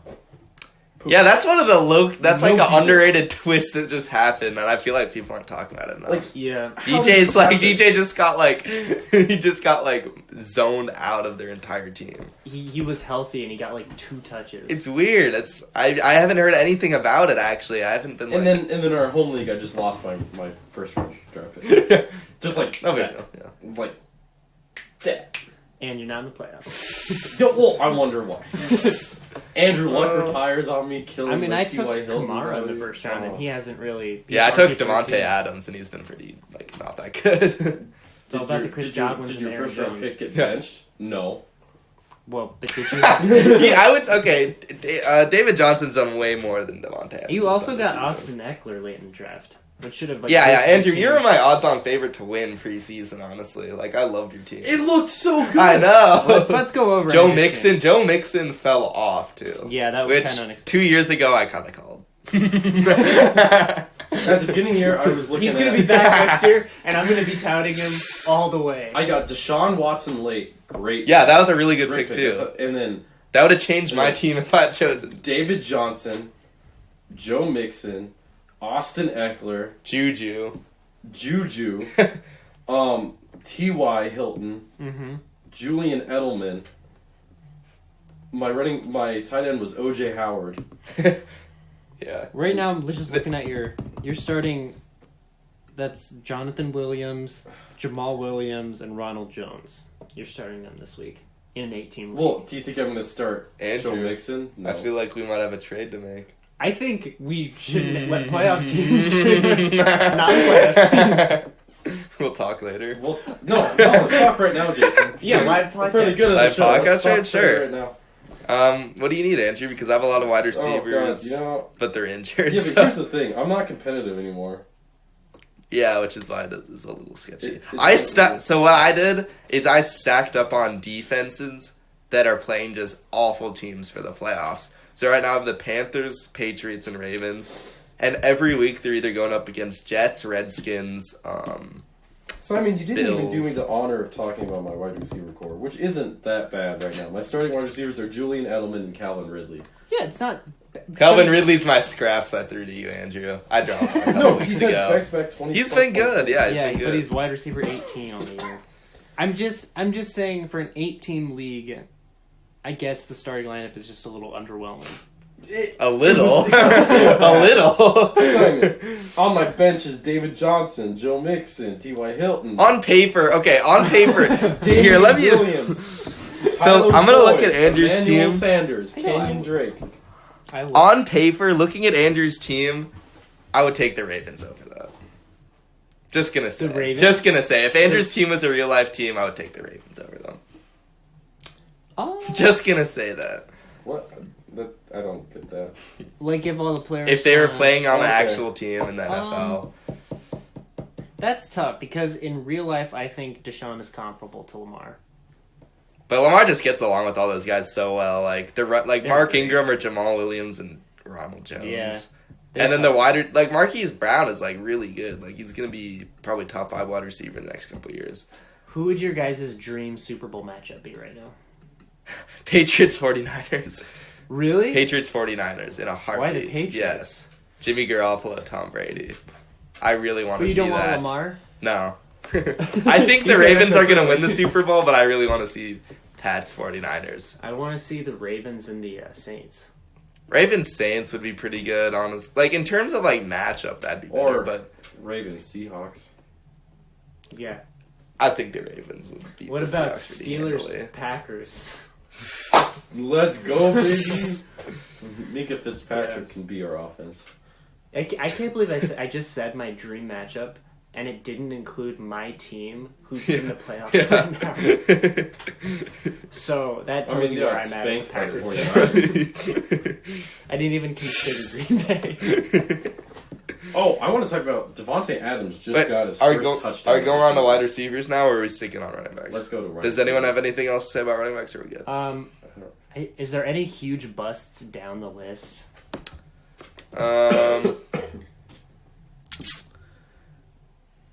Yeah, that's one of the that's like an DJ. underrated twist that just happened, and I feel like people aren't talking about it enough. Like, Yeah. DJ just got zoned out of their entire team. He was healthy and he got like 2 touches. It's weird. I haven't heard anything about it actually. I haven't been and then our home league, I just lost my first round draft pick. Just like no big that. deal. Yeah. Like that. And you're not in the playoffs. Well, I wonder why. Andrew Luck retires on me, killing. I mean, I took T.Y. Hilton Kamara in the first round, and he hasn't really. Yeah, I took Devontae Adams, and he's been pretty not that good. It's all about the Chris Godwins Did and your Aaron first round Jones. pick get benched? No. Well, but did you? I would. Okay, David Johnson's done way more than Devontae Adams. You also got season. Austin Eckler late in the draft, which should have. Yeah, Andrew, you were my odds-on favorite to win preseason. Honestly, like I loved your team. It looked so good. I know. Let's go over Joe Andrew's Mixon. team. Joe Mixon fell off too. Yeah, that was which kind of unexpected. 2 years ago I kind of called. At the beginning of the year, I was looking. He's gonna be back next year, and I'm gonna be touting him all the way. I got Deshaun Watson late. Great. Yeah, that was a really good Great pick too. And then That would have changed my team if I had chosen David Johnson, Joe Mixon, Austin Eckler, Juju. T.Y. Hilton, Mm-hmm. Julian Edelman. My tight end was O.J. Howard. Yeah. Right now, I'm just looking at your starting. That's Jonathan Williams, Jamal Williams, and Ronald Jones. You're starting them this week in an 18 league. Well, do you think I'm going to start Andrew, Joe Mixon? No. I feel like we might have a trade to make. I think we shouldn't let playoff teams trade non-playoff teams. We'll talk later. Well, no, let's talk right now, Jason. Yeah, live I'm pretty podcast. good at Live the show. Let's podcast, talk sure. right now. What do you need, Andrew? Because I have a lot of wide receivers, Oh, God, but they're injured. Yeah, so- but here's the thing. I'm not competitive anymore. Yeah, which is why it is a little sketchy. It So what I did is I stacked up on defenses that are playing just awful teams for the playoffs. So right now I have the Panthers, Patriots, and Ravens, and every week they're either going up against Jets, Redskins. Simon, you didn't even do Bills. me the honor of talking about my wide receiver core, which isn't that bad right now. My starting wide receivers are Julian Edelman and Calvin Ridley. Yeah, it's not. Calvin Ridley's my scraps I threw to you, Andrew. I dropped him a couple No, weeks he's had ago. back-to-back 20. He's been good, yeah. He's been But good. he's wide receiver 18 on the year. I'm just saying for an 8-team league, I guess the starting lineup is just a little underwhelming. A little. A little. Simon, on my bench is David Johnson, Joe Mixon, T.Y. Hilton. On paper, David here, let me. Williams. So I'm gonna look at Andrew's Emmanuel team. Sanders, I know, Kenyon Drake. On paper, looking at Andrew's team, I would take the Ravens over that. Just gonna say. The Ravens? Just gonna say. If Andrew's team was a real life team, I would take the Ravens over them. Just gonna say that. What? I don't get that. Like if all the players. If they were playing on an Okay. actual team in the NFL. That's tough because in real life, I think Deshaun is comparable to Lamar. But Lamar just gets along with all those guys so well. Like they're Mark great. Ingram or Jamal Williams and Ronald Jones. Yeah. And then the wider, like Marquise Brown is like really good. Like he's gonna be probably top 5 wide receiver in the next couple of years. Who would your guys' dream Super Bowl matchup be right now? Patriots 49ers. Really? Patriots 49ers in a heartbeat. Why the Patriots? Yes. Jimmy Garoppolo, Tom Brady. I really want But to you see don't want that. Lamar? No. I think the Ravens are going to win the Super Bowl, but I really want to see Pats 49ers. I want to see the Ravens and the Saints. Ravens Saints would be pretty good, honest. Like in terms of like matchup, that'd be better. Or But Ravens, Seahawks. Yeah. I think the Ravens would beat What the about Seahawks pretty handily. Steelers Packers? Let's go, baby. Mika Fitzpatrick Yes. can be our offense. I can't believe I just said my dream matchup, and it didn't include my team, who's in the playoffs right now. So that tells you where I'm at as a Packers fan. I didn't even consider Green Bay. Oh, I want to talk about Devontae Adams just But got his are first touchdown. Are we going of the on to season. wide receivers now, or are we sticking on running backs? Let's go to running Does anyone have backs. anything else to say about running backs, or are we good? Is there any huge busts down the list?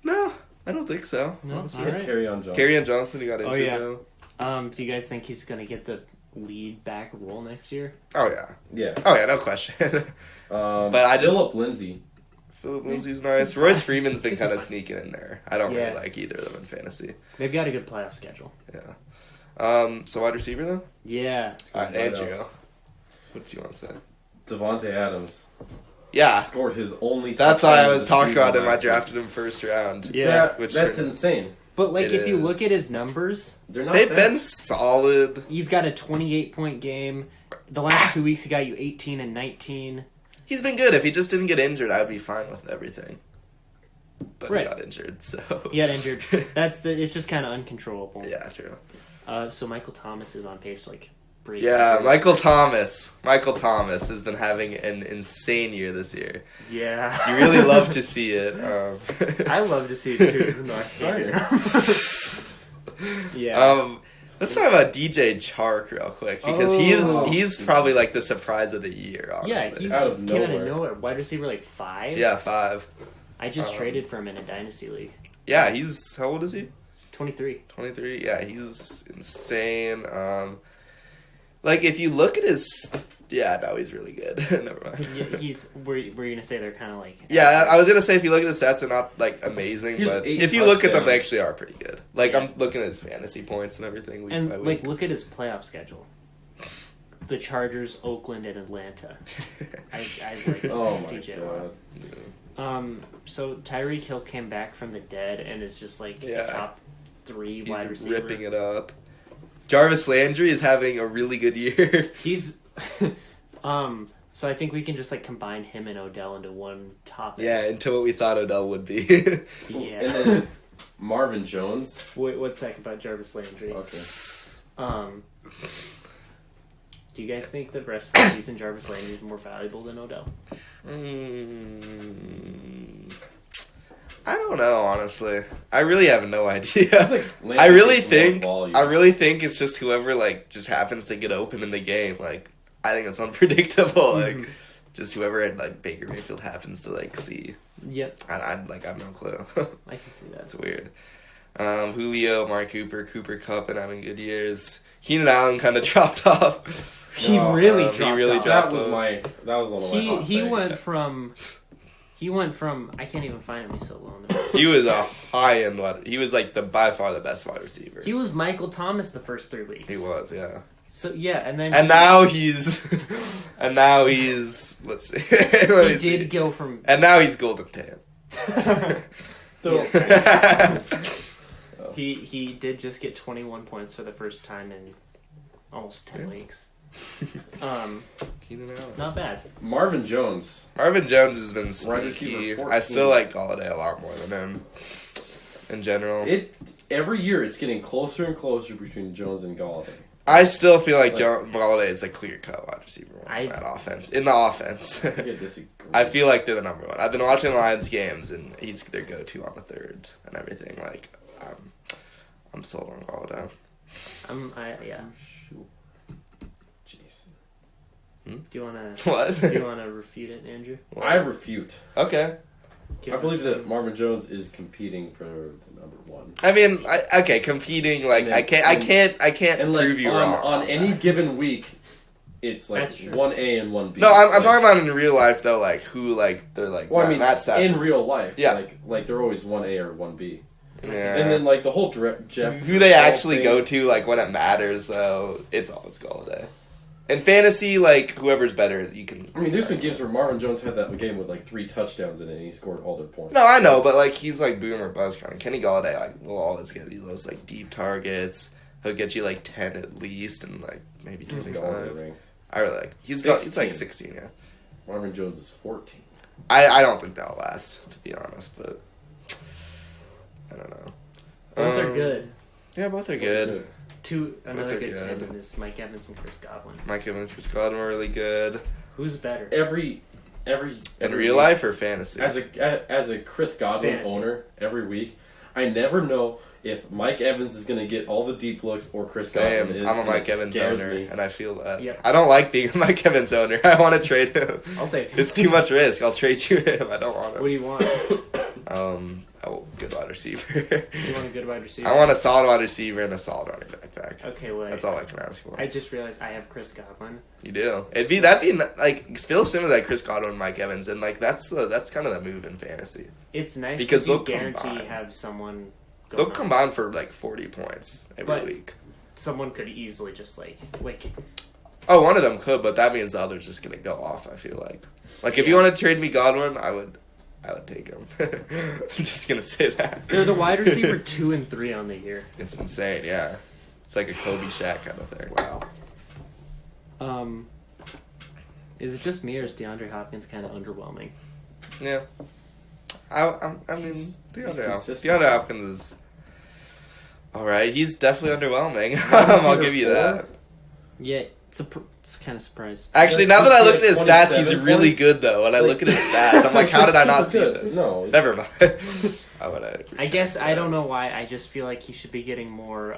No, I don't think so. No. Let's All get right. Kerryon Johnson. Kerryon Johnson, you got injured yeah. though. Do you guys think he's gonna get the lead back role next year? Oh yeah, Yeah. no question. But I just- Phillip Lindsay. Philip Lindsay's nice. Royce Freeman's been kind of sneaking in there. I don't Yeah. really like either of them in fantasy. They've got a good playoff schedule. Yeah. So wide receiver though. Yeah. Andrew, what do you want to say? Devontae Adams Yeah, scored his only. that's why touchdown I of was the talking season about him. I last week. drafted him first round. Yeah. That's insane. But like, It if you is. look at his numbers, They're not They've bad. been solid. he's got a 28-point game. The last 2 weeks, he got you 18 and 19. He's been good. If he just didn't get injured, I'd be fine with everything. But Right. he got injured, so. He got injured. It's just kind of uncontrollable. Yeah, true. So Michael Thomas is on pace to like break. Yeah, every- Michael Thomas. Michael Thomas has been having an insane year this year. Yeah. You really love to see it. I love to see it too. No, I yeah. Let's talk about DJ Chark real quick because Oh. he's probably like the surprise of the year. Honestly. Yeah, he Out of came out of nowhere. nowhere. Wide receiver like 5. Yeah, 5. I just traded for him in a dynasty league. Yeah, he's how old is he? 23. 23. Yeah, he's insane. Like if you look at his, yeah, no, he's really good. Never mind. Were you gonna say they're kind of like? Yeah, I was gonna say if you look at his stats, they're not like amazing, He has but 8 if you look at them, they touchdowns. actually are pretty good. Like Yeah. I'm looking at his fantasy points and everything week And by like, week. look at his playoff schedule. The Chargers, Oakland, and Atlanta. I like Oh my DJ god. So Tyreek Hill came back from the dead and is just like Yeah. top 3 He's wide receiver. ripping it up. Jarvis Landry is having a really good year. He's so I think we can just like combine him and Odell into one topic. Yeah, into what we thought Odell would be. Yeah. And then Marvin Jones. Wait, one second about Jarvis Landry. Okay. Do you guys think the rest of the season Jarvis Landry is more valuable than Odell? I don't know, honestly. I really have no idea. Landry I really gets more think volume. it's just whoever like just happens to get open in the game. Like I think it's unpredictable. Like just whoever like Baker Mayfield happens to like see. Yep, I have no clue. I can see that. It's weird. Julio, Mark Cooper Cup, and having good years. Keenan Allen kind of dropped off. He No, really he dropped really off. dropped That was one of my hot He takes. went from I can't even find him. He's so low on the He was a high end wide. He was like by far the best wide receiver. He was Michael Thomas the first 3 weeks. He was, yeah. So yeah, and then Now he's let's see. Let me he see. did go from And now he's golden tan. he did just get 21 points for the first time in almost 10 weeks. Keenan Allen. Not bad. Marvin Jones. Marvin Jones has been Wide receiver sneaky. 14. I still like Galladay a lot more than him in general. Every year it's getting closer and closer between Jones and Galladay. I still feel like Galladay is the clear cut wide receiver I- in that offense. In the offense. I disagree. I feel like they're the number one. I've been watching Lions games and he's their go to on the thirds and everything. Like I'm sold on Galladay. Yeah. Shoot. Jason. Do you wanna What? do you wanna refute it, Andrew? I refute. Okay. Give I believe us that some- Marvin Jones is competing for the number one. I mean, competing like And I can't And like prove you on, wrong on any given week, it's like That's true. 1A and 1B. No, I'm Like, talking about in real life though, like who like they're like. Well, I mean, Matt Stafford. in real life, Yeah. like they're always 1A or 1B. Yeah. And then like the whole Jeff, who they actually thing, go to, like when it matters though, it's always Galladay. In fantasy, like whoever's better, you can. I mean, there's been games where Marvin Jones had that game with like 3 touchdowns in it, and he scored all their points. No, I know, but like he's like boom or bust kind of. Kenny Galladay like will always get you those like deep targets. He'll get you like 10 at least, and like maybe Who's 25. Galladay ranked? I really like. He's 16. like 16. Yeah. Marvin Jones is 14. I don't think that'll last, to be honest, but I don't know. Both are good. Yeah, both are good. Another are good good. tandem is Mike Evans and Chris Godwin. Mike Evans, Chris Godwin are really good. Who's better? Every In real week, life or fantasy? as a Chris Godwin Fantasy. owner, every week, I never know if Mike Evans is going to get all the deep looks or Chris Godwin Damn, is. I'm a and Mike it Evans scares owner, me. and I feel that. Yep. I don't like being a Mike Evans owner. I want to trade him. I'll take it. It's too much risk. I'll trade you him. I don't want What do him. you want? Good wide receiver. You want a good wide receiver? I want a solid wide receiver and a solid running back. Okay, well, That's all I can ask for. I just realized I have Chris Godwin. You do. That'd be like Phil Simmons, like Chris Godwin, and Mike Evans, and like that's kind of the move in fantasy. It's nice Because because you they'll guarantee combine. have someone. They'll going on. combine for like 40 points every But- week. Someone could easily just like Oh, one of them could, but that means the other's just gonna go off. I feel like if you Yeah. want to trade me Godwin, I would I would take him. I'm just gonna say that. They're the wide receiver 2 and 3 on the year. It's insane, yeah. It's like a Kobe Shaq kind of thing. Wow. Is it just me or is DeAndre Hopkins kind of underwhelming? Yeah. I mean, DeAndre Hopkins is alright. He's definitely underwhelming. I'll give you that. Yeah, it's kind of surprised. Actually, now that I look at his stats, he's really good, though. When I look at his stats, I'm like, how did I not see this? No. Never mind. I guess I don't know why. I just feel like he should be getting more.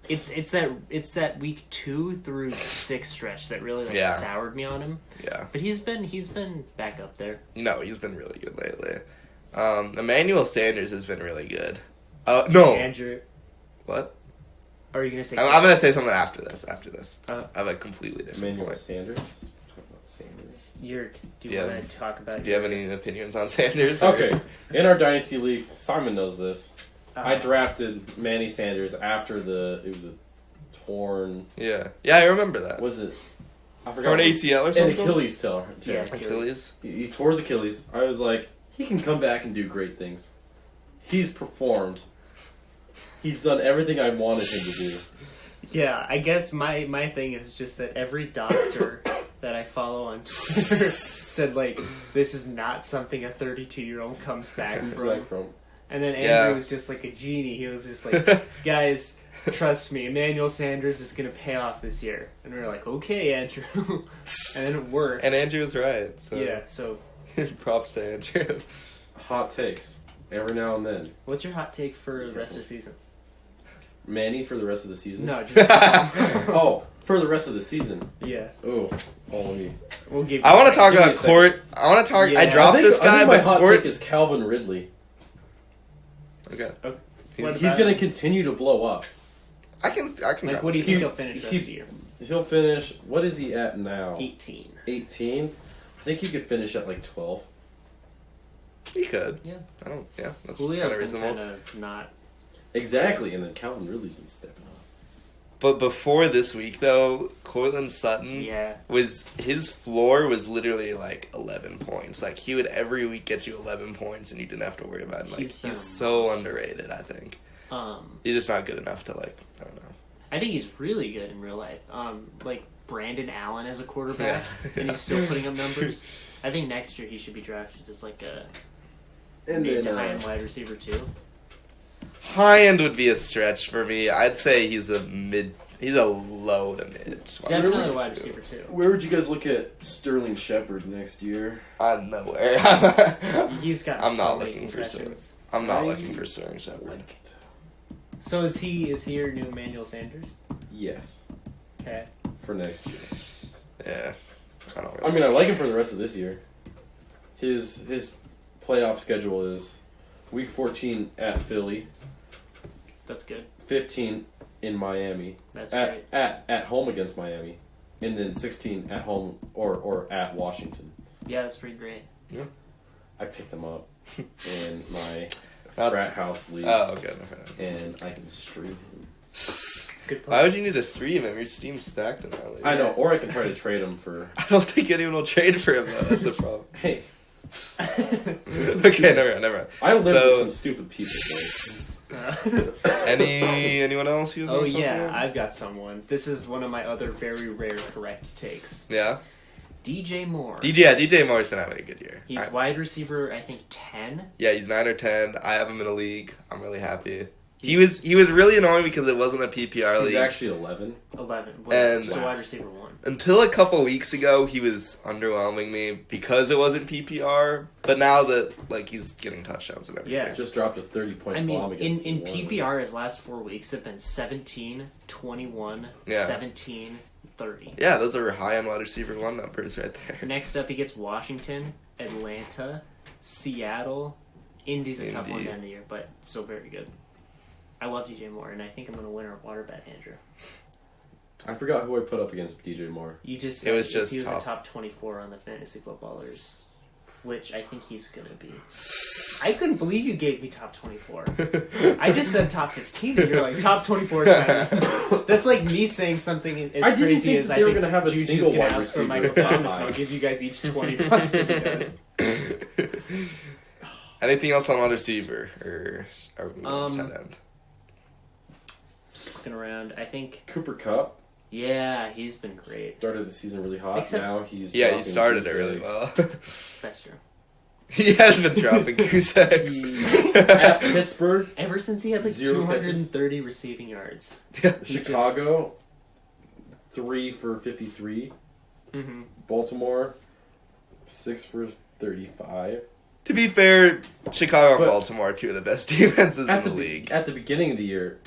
It's that week 2 through 6 stretch that really soured me on him. Yeah. But he's been back up there. No, he's been really good lately. Emmanuel Sanders has been really good. No. Andrew. What? Or are you gonna say? I'm gonna say something after this. I have a completely different Emmanuel point. Sanders. Talk about Sanders. Do you want to talk about? Do you have any opinions on Sanders? Okay, in our dynasty league, Simon knows this. I drafted Manny Sanders after it was a torn. Yeah, I remember that. Was it? I forgot. Torn ACL or something. And Achilles tear. Yeah, Achilles. He tore his Achilles. I was like, he can come back and do great things. He's performed. He's done everything I wanted him to do. Yeah, I guess my thing is just that every doctor that I follow on Twitter said, like, this is not something a 32-year-old comes back from. And then Andrew was just like a genie. He was just like, guys, trust me, Emmanuel Sanders is going to pay off this year. And we were like, okay, Andrew. And then it worked. And Andrew was right. So. Yeah, so. Props to Andrew. Hot takes. Every now and then. What's your hot take for the rest of the season? Manny for the rest of the season? No, just... for the rest of the season. Yeah. Oh, me. We'll give I want to talk about Court. I want to talk... Yeah. I dropped this guy, but my hot Court... take is Calvin Ridley. Okay. He's going to continue to blow up. I can. Like, what do you think he'll finish rest of the year? He'll finish... What is he at now? 18. 18? I think he could finish at, like, 12. He could. Yeah. That's Julio's kind of reasonable. kind of not... Exactly, and then Calvin Ridley's been stepping up. But before this week, though, Cortland Sutton his floor was literally like 11 points. Like, he would every week get you 11 points, and you didn't have to worry about him. Like, he's so underrated, I think. He's just not good enough to, like, I don't know. I think he's really good in real life. Like Brandon Allen as a quarterback, and he's still putting up numbers. I think next year he should be drafted as like a mid to high end wide receiver too. High end would be a stretch for me. I'd say he's a low to mid. Definitely a wide receiver too. Where would you guys look at Sterling Shepard next year? Nowhere. He's got. I'm not looking for Sterling. I'm not looking for Sterling Shepard. So is he your new Emmanuel Sanders? Yes. Okay. For next year. Yeah. I mean, I like him for the rest of this year. His playoff schedule is week 14 at Philly. That's good. 15 in Miami. That's great. At home against Miami. And then 16 at home or at Washington. Yeah, that's pretty great. Yeah. I picked him up in my frat house league. Oh, okay. And I can stream him. Good point. Why would you need to stream him? Your Steam's stacked in that league. I know, or I can try to trade him for... I don't think anyone will trade for him, though. That's a problem. Hey. Okay, never mind. I live with some stupid people, Anyone else? Oh, yeah, I've got someone. This is one of my other very rare correct takes. Yeah? DJ Moore. DJ Moore's been having a good year. He's wide receiver, I think, 10. Yeah, he's 9 or 10. I have him in a league. I'm really happy. He was really annoying because it wasn't a PPR league. He's actually 11. 11. And so wide receiver 1. Until a couple weeks ago, he was underwhelming me because it wasn't PPR. But now that he's getting touchdowns and everything. Yeah, just dropped a 30-point bomb against in PPR, his last 4 weeks have been 17, 21, 17, 30. Yeah, those are high-end wide receiver 1 numbers right there. Next up, he gets Washington, Atlanta, Seattle. Indy's a tough one to end the year, but still very good. I love DJ Moore, and I think I'm going to win our water bet, Andrew. I forgot who I put up against DJ Moore. You just said he was a top 24 on the Fantasy Footballers, which I think he's going to be. I couldn't believe you gave me top 24. I just said top 15, and you're like, top 24. That's like me saying something as crazy as I think Juju's going to have for Michael Thomas, and I'll give you guys each 20 plus if he does. Anything else on wide receiver, or are we moving to tight end? Just looking around, I think Cooper Kupp. Yeah, he's been great. Started the season really hot. Now he's he started it really well. That's true. He has been dropping goose eggs. At Pittsburgh, ever since he had like 230 receiving yards. Chicago, 3 for 53. Mm-hmm. Baltimore, 6 for 35. To be fair, Chicago and Baltimore are two of the best defenses in the league. At the beginning of the year,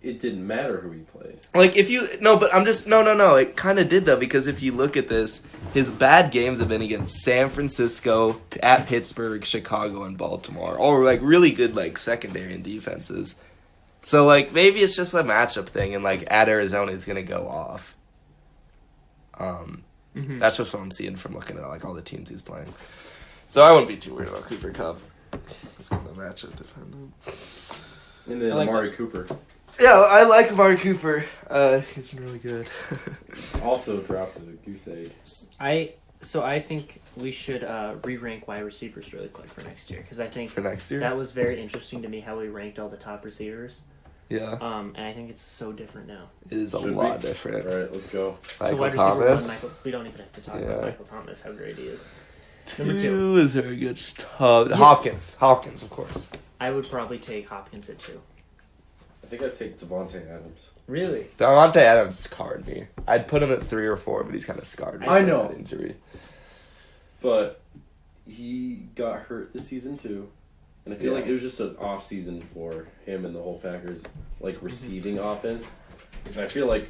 it didn't matter who he played. Like, if you... No, but I'm just... No. It kind of did, though, because if you look at this, his bad games have been against San Francisco, at Pittsburgh, Chicago, and Baltimore. All, like, really good, like, secondary and defenses. So, like, maybe it's just a matchup thing, and, like, at Arizona, he's going to go off. That's just what I'm seeing from looking at, like, all the teams he's playing. So I wouldn't be too worried about Cooper Kupp. He's going to matchup defend him. And then Amari Cooper. Yeah, I like Amari Cooper. He's been really good. Also dropped a goose egg. I think we should re-rank wide receivers really quick for next year, because I think for next year that was very interesting to me how we ranked all the top receivers. Yeah. And I think it's so different now. It is a lot different. All right, let's go. So wide receiver 1, we don't even have to talk about Michael Thomas, how great he is. Number 2 is very good. Hopkins, of course. I would probably take Hopkins at 2. I think I'd take Devontae Adams. Really? Devontae Adams scarred me. I'd put him at 3 or 4, but he's kind of scarred me. I know. That injury. But he got hurt this season too. And I feel like it was just an off season for him and the whole Packers, like, receiving offense. And I feel like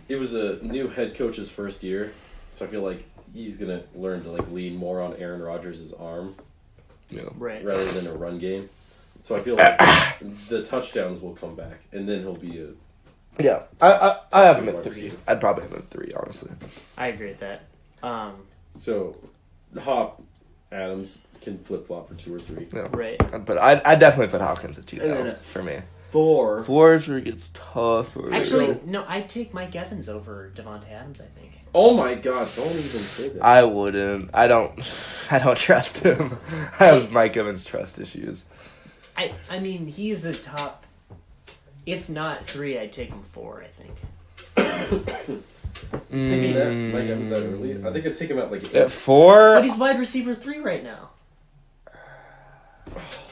it was a new head coach's first year. So I feel like he's going to learn to, like, lean more on Aaron Rodgers' arm. Right. Rather than a run game. So I feel like the touchdowns will come back, and then he'll be a... Yeah, I have him at 3. I'd probably have him at 3, honestly. I agree with that. So, Adams can flip-flop for 2 or 3. Yeah. Right. But I'd definitely put Hopkins at 2, though, for me. 4. 4 is where it gets tough. Actually, no, I'd take Mike Evans over Devontae Adams, I think. Oh my god, don't even say that. I wouldn't. I don't trust him. I have Mike Evans trust issues. I mean, he's a top... If not 3, I'd take him 4, I think. Taking that Mike Evans that early? I think I'd take him at, like, 8. At 4? But he's wide receiver 3 right now.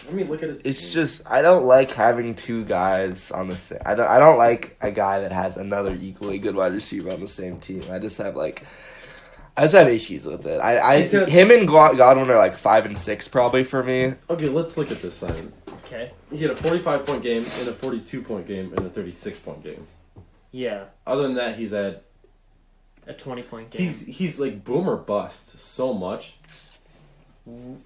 Let me look at his... It's just, I don't like having 2 guys on the same... I don't like a guy that has another equally good wide receiver on the same team. I just have issues with it. Him and Godwin are like 5 and 6 probably for me. Okay, let's look at this sign. Okay. He had a 45-point game, and a 42-point game, and a 36-point game. Yeah. Other than that, he's had... A 20-point game. He's like boom or bust so much.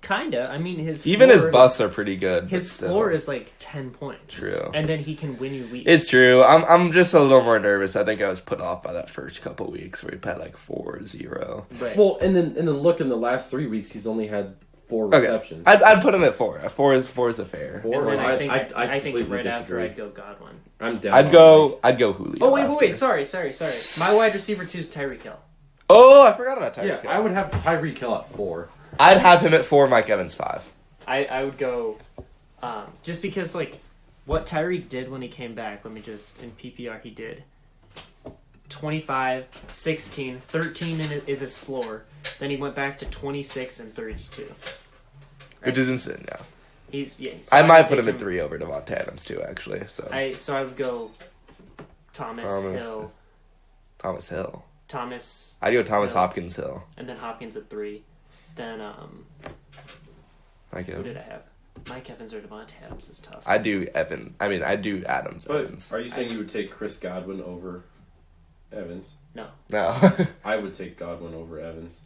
Kinda. I mean, his busts are pretty good. His floor is like 10 points. True. And then he can win you weeks. It's true. I'm just a little more nervous. I think I was put off by that first couple weeks where he had like 4-0. Right. Well, and then look, in the last 3 weeks, he's only had 4 receptions. I'd put him at 4. 4 is a fair. 4. And then I think right disagree. after I'd go Godwin. I'm down. I'd go Julio. Oh wait. Sorry. My wide receiver 2 is Tyreek Hill. Oh, I forgot about Tyreek Hill. I would have Tyreek Hill at 4. I'd have him at 4, Mike Evans 5. I would go, just because, like, what Tyreek did when he came back, in PPR he did 25, 16, 13 is his floor. Then he went back to 26 and 32. Right? Which is insane, yeah. So I might put him at 3 over Devontae Adams, too, actually. So I would go Thomas Hill. I'd go Thomas Hill. Hopkins Hill. And then Hopkins at 3. Then, Mike Evans. Who did I have? Mike Evans or Devontae Adams is tough. I do Adams. But Evans. are you saying you would take Chris Godwin over Evans? No. I would take Godwin over Evans.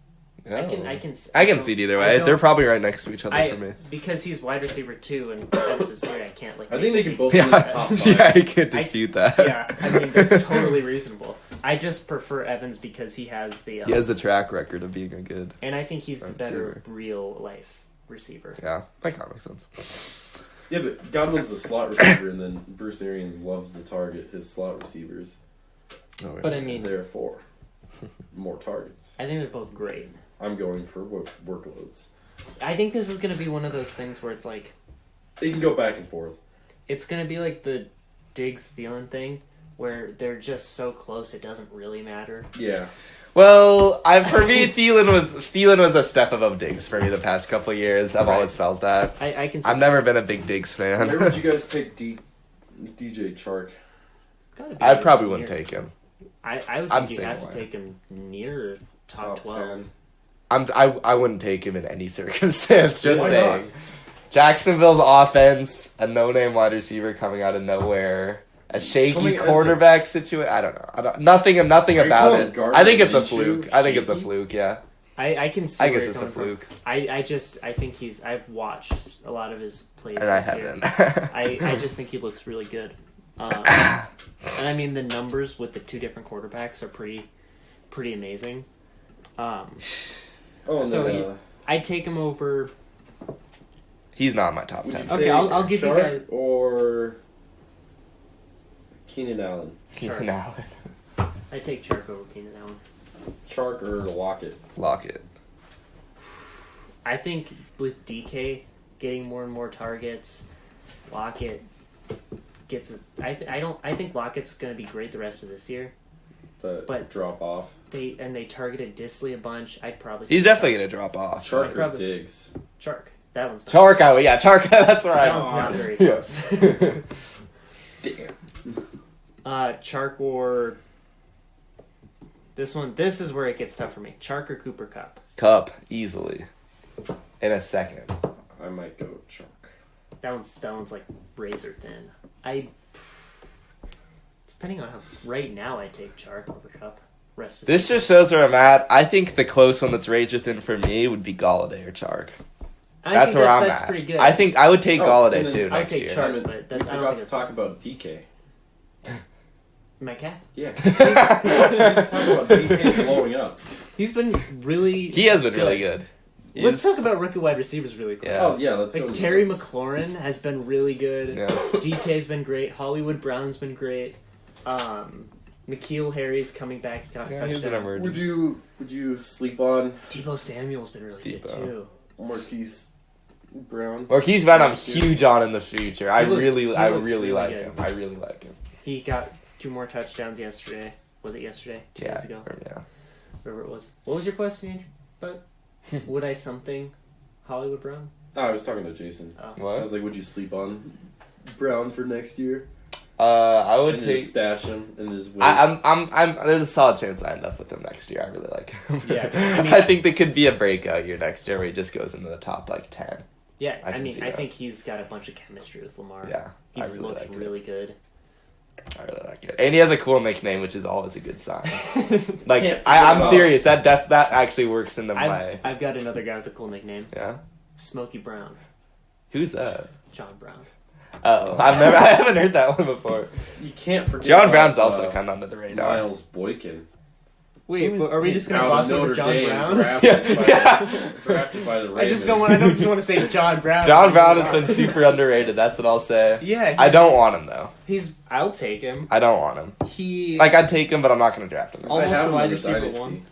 No. I can see it either way. They're probably right next to each other for me. Because he's wide receiver 2 and Evans is 3, I can't I think they can both be in the top 5. Yeah, I can't dispute that. Yeah, I mean, that's totally reasonable. I just prefer Evans because he has the... he has the track record of being a good... And I think he's the better real-life receiver. Yeah, that kind of makes sense. Yeah, but Godwin's the slot receiver, and then Bruce Arians loves to target his slot receivers. Oh, really? But I mean... Therefore, more targets. I think they're both great. I'm going for workloads. I think this is going to be one of those things where it's like... They can go back and forth. It's going to be like the Diggs-Thielen thing, where they're just so close it doesn't really matter. Yeah. Well, for me, Thielen was a step above Diggs for me the past couple of years. I've always felt that. I can. I've never been a big Diggs fan. Where would you guys take DJ Chark? I probably wouldn't take him. I would think you have to take him near top 12. 10. I wouldn't take him in any circumstance. Just Why saying. not? Jacksonville's offense, a no-name wide receiver coming out of nowhere, a shaky quarterback situation. I don't know. Nothing about it. I think it's a fluke. Yeah. I can see. I guess it's a fluke. I think I've watched a lot of his plays And this I year. haven't. I just think he looks really good. And I mean the numbers with the two different quarterbacks are pretty amazing. I'd take him over. He's not in my top 10. Okay, I'll give you guys. Or Keenan Allen. Keenan Allen. I take Chark over Keenan Allen. Chark or Lockett. Lockett. I think with DK getting more and more targets, Lockett gets. I think Lockett's going to be great the rest of this year. But drop off. They targeted Disley a bunch. I'd probably. He's definitely going to drop off. Chark or Diggs. Chark. That one's not Chark. Chark. That's right. That one's not very close. Damn. Chark or this one. This is where it gets tough for me. Chark or Cooper Kupp. Kupp easily. In a second. I might go Chark. That one's like razor thin. Depending on how right now I take Chark over Kupp. This just shows where I'm at. I think the close one that's razor thin for me would be Galladay or Chark. That's where I'm at. Pretty good. I think I would take Galladay too next year. Chark, but we forgot to talk about DK. Metcalf? Yeah. Talk about DK blowing up. He has been really good. Let's talk about rookie wide receivers really quick. Yeah. Oh, yeah, let's go. Terry McLaurin has been really good. Yeah. DK's been great. Hollywood Brown's been great. N'Keal Harry's coming back. He got a touchdown. He's an emergency. Would you sleep on Deebo Samuel's been really good too. Marquise Brown? Marquise Brown, I'm huge on in the future. I really like good. him. I really like him. He got 2 more touchdowns yesterday. Was it yesterday? 2 days ago? Yeah. Whatever it was. What was your question, Andrew? But would I something Hollywood Brown? Oh, I was talking to Jason. Oh. What? I was like, would you sleep on Brown for next year? I would and take. Just stash him and just wait. I'm. There's a solid chance I end up with him next year. I really like him. Yeah, I think there could be a breakout year next year where he just goes into the top 10. Yeah, I think he's got a bunch of chemistry with Lamar. Yeah, he's looked really good. I really like it, and he has a cool nickname, which is always a good sign. I'm serious. That actually works into my. I've got another guy with a cool nickname. Yeah, Smokey Brown. Who's that? John Brown. Oh, I haven't heard that one before. You can't forget. John Brown's also kind of under the radar. Miles Boykin. Wait, but are we just going to gloss over John Brown? Drafted by the Ravens. I just don't want to say John Brown. John Brown has been super underrated. That's what I'll say. Yeah, I don't want him though. I'll take him. I don't want him. I'd take him, but I'm not going to draft him. Almost a wide receiver 1.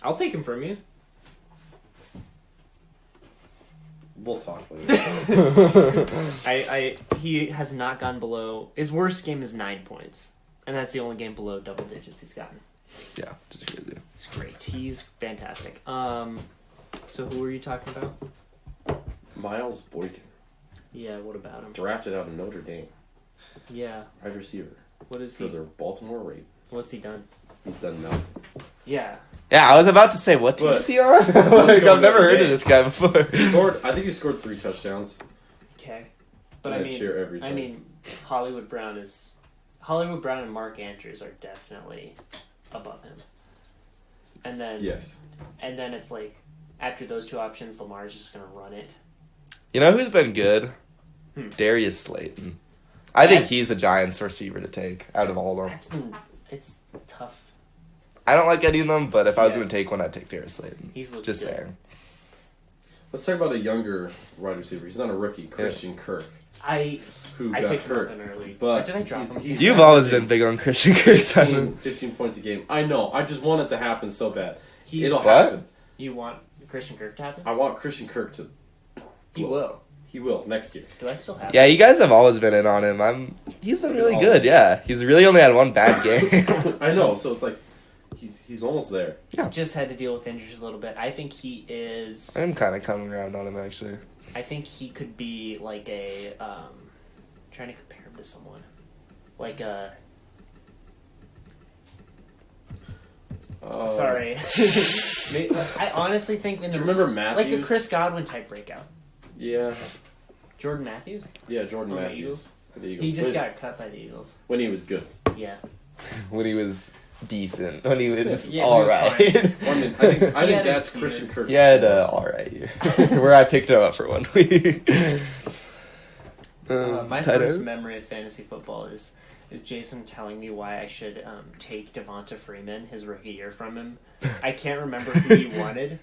I'll take him from you. We'll talk later. He has not gone below. His worst game is 9 points, and that's the only game below double digits he's gotten. Yeah, just crazy. It's great. He's fantastic. So who were you talking about? Miles Boykin. Yeah, what about him? Drafted out of Notre Dame. Yeah. Wide receiver. What is he? For their Baltimore Ravens. What's he done? He's done nothing. Yeah. Yeah, I was about to say, what team is he on? I've never heard of this guy before. I think he scored 3 touchdowns. Okay. But every time. Hollywood Brown and Mark Andrews are definitely above him. And then And then it's like after those 2 options, Lamar's just gonna run it. You know who's been good? Darius Slayton. I think he's a Giants receiver to take out of all of them. It's tough. I don't like any of them, but if I was going to take one, I'd take Darius Slayton. He's just good. saying. Let's talk about a younger wide receiver. He's not a rookie, Christian Kirk. Who got picked hurt. him up early. But did I drop him? You've always been big on Christian Kirk. 15 points a game. I know. I just want it to happen so bad. It'll happen. You want Christian Kirk to happen? I want Christian Kirk to. He will. He will next year. Do I still have Yeah, you guys have always been in on him. He's been really good. Yeah, he's really only had one bad game. I know, so it's like he's almost there. Yeah. Just had to deal with injuries a little bit. I think he is. I'm kind of coming around on him actually. I think he could be like a. Trying to compare him to someone, like a. Sorry. I honestly think in Do the you remember Matthews? like a Chris Godwin type breakout. Yeah. Jordan Matthews. Yeah, Jordan From the Matthews. Eagles? For the Eagles. He just got cut by the Eagles. when he was good. Yeah. When he was decent. When he was Yeah, all he was right. Well, I think He had that's a Christian year. Kirk. He had an all right year. Where I picked him up for 1 week. My tight first end? memory of fantasy football is Jason telling me why I should take Devonta Freeman, his rookie year, from him. I can't remember who you wanted,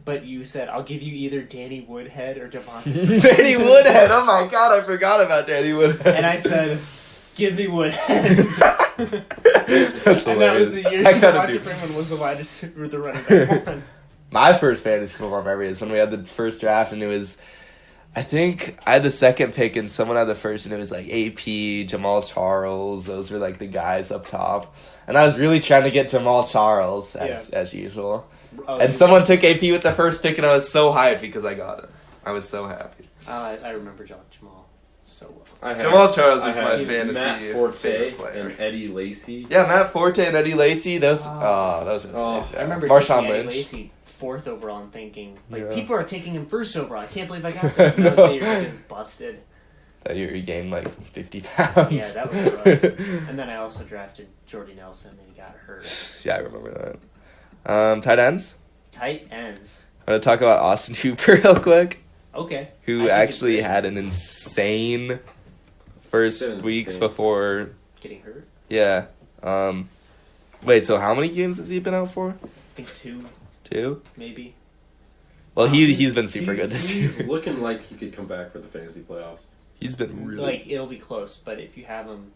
but you said, I'll give you either Danny Woodhead or Devonta Freeman. Danny Woodhead. Oh my god, I forgot about Danny Woodhead. And I said, give me Woodhead. That's And that was hilarious. the year I gotta Devonta do. Freeman was the wide receiver, the running back one. My first fantasy football memory is when we had the first draft, and it was, I think I had the second pick, and someone had the first, and it was like AP, Jamal Charles. Those were like the guys up top, and I was really trying to get Jamal Charles as usual. Oh, And someone took AP with the first pick, and I was so hyped because I got it. I was so happy. I remember Jamal so well. Jamal Charles I is my had fantasy Matt Forte favorite player. and Eddie Lacy. Yeah, Matt Forte and Eddie Lacy. Those were nice. I remember Marshawn taking Eddie Lynch. Lacy 4th overall and thinking, like, Yeah. people are taking him 1st overall. I can't believe I got this. And that was the year he was busted. That year he gained like 50 pounds. Yeah, that was rough. And then I also drafted Jordy Nelson and he got hurt. Yeah, I remember that. Tight ends. Tight ends. I'm gonna talk about Austin Hooper real quick, Okay. I who think actually it's great. had an insane first It's been weeks insane. before. Getting hurt? Yeah. Wait. So how many games has he been out for? I think 2, 2. maybe. Well, he's been super good this He's year. looking like he could come back for the fantasy playoffs. He's been really. Like, it'll be close, but if you have him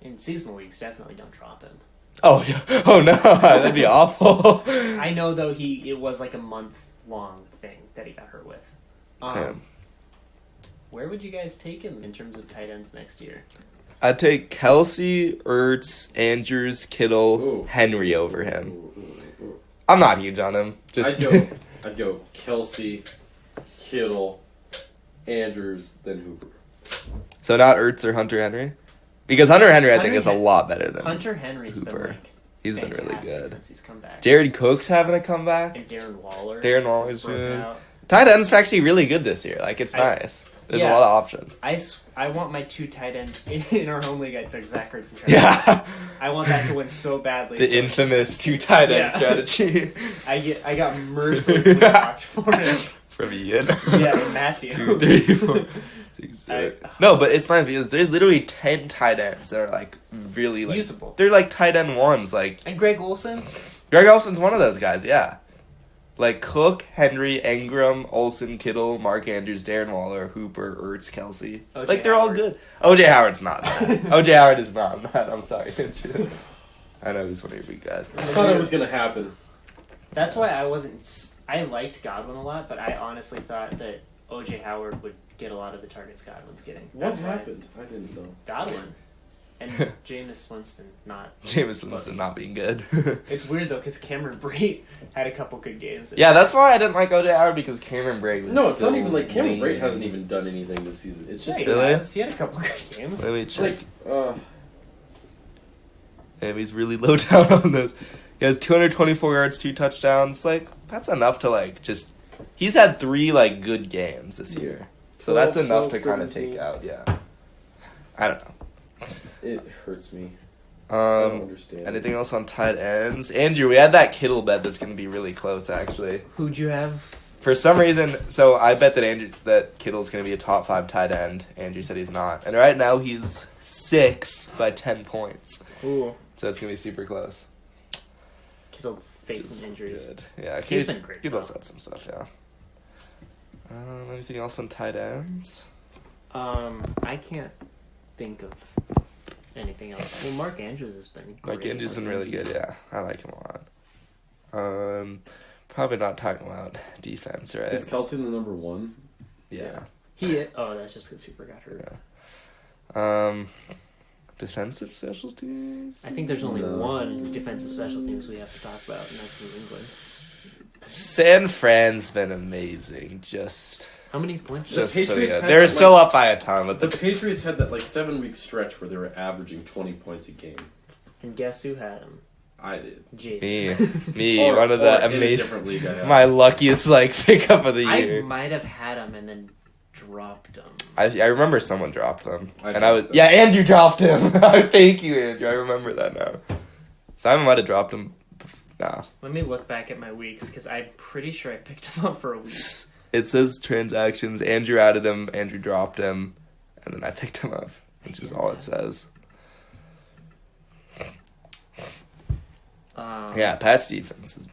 in seasonal leagues, definitely don't drop him. Oh yeah. Oh no, that'd be awful. I know, though, it was like a month-long thing that he got hurt with. Man. Where would you guys take him in terms of tight ends next year? I'd take Kelsey, Ertz, Andrews, Kittle, Ooh. Henry over him. Ooh. I'm not huge on him. Just I'd go Kelsey, Kittle, Andrews, then Hooper. So not Ertz or Hunter Henry? Because Hunter Henry, I think, is a lot better than Hunter Henry's Hooper. been like He's been really fantastic good. since he's come back. Jared Cook's having a comeback. And Darren Waller. Darren Waller's broke good. out. Tight end's actually really good this year. Like, it's nice. There's a yeah. lot of options. I want my 2 tight ends in our home league. I took Zach Ertz and Travis. Yeah. I want that to win so badly. The so infamous 2 tight end Yeah. strategy. I got mercilessly watched for it. From Ian. Yeah, and Matthew. 2, 3, 4, 6, 7. No, but it's nice because there's literally 10 tight ends that are, like, really, like... Usable. They're, like, tight end ones. Like, And Greg Olson. Greg Olson's one of those guys, yeah. Like, Cook, Henry, Ingram, Olsen, Kittle, Mark Andrews, Darren Waller, Hooper, Ertz, Kelsey. O.J. Like, they're all Howard. good. O.J. Howard's not that. O.J. Howard is not that. I'm sorry. I know he's one of your guys. I thought it was going to happen. That's why I wasn't... I liked Godwin a lot, but I honestly thought that O.J. Howard would get a lot of the targets Godwin's getting. What That's why happened? I didn't know. Godwin. And Jameis Winston not. Jameis Winston not being good. It's weird, though, because Cameron Brate had a couple good games. Yeah, that's why I didn't like O.J. Howard, because Cameron Brate was No, it's not so even like Cameron Brate lean. hasn't even done anything this season. It's just Yeah, Really? he had a couple good games. Let me check. like Damn, he's really low down on this. He has 224 yards, 2 touchdowns. Like, that's enough to, like, just... He's had 3, like, good games this year. So 12, that's enough to 12, kind of 17. take out, yeah. I don't know. it hurts me. I don't Um, understand. anything else on tight ends? Andrew, we had that Kittle bet that's going to be really close, actually. Who'd you have? For some reason, so I bet that Kittle's going to be a top 5 tight end. Andrew said he's not. And right now he's 6 by 10 points. Ooh. So it's going to be super close. Kittle's Which is facing injuries. good. Yeah, He's been great, Kittle's though. had some stuff, yeah. Anything else on tight ends? I can't think of anything else. Well, Mark Andrews has been great. Like, Andrew's been really good, yeah. I like him a lot. Probably not talking about defense, right? Is Kelsey the number 1? Yeah. That's just because Super got hurt. Defensive special teams? I think there's only one defensive special teams we have to talk about, and that's New England. San Fran's been amazing. How many points? The Patriots had They're still up by a ton, but the Patriots had that 7-week stretch where they were averaging 20 points a game. And guess who had them? I did. Jason. Me, Or- one of or the in a amazing, different league I have. my luckiest pickup of the year. I might have had them and then dropped them. I remember someone dropped them, I and I was dropped them. Andrew dropped him. Thank you, Andrew. I remember that now. Simon might have dropped him. No, Let me look back at my weeks because I'm pretty sure I picked them up for a week. it says transactions. Andrew added him. Andrew dropped him, and then I picked him up, which is all it says. Yeah, Pat's defense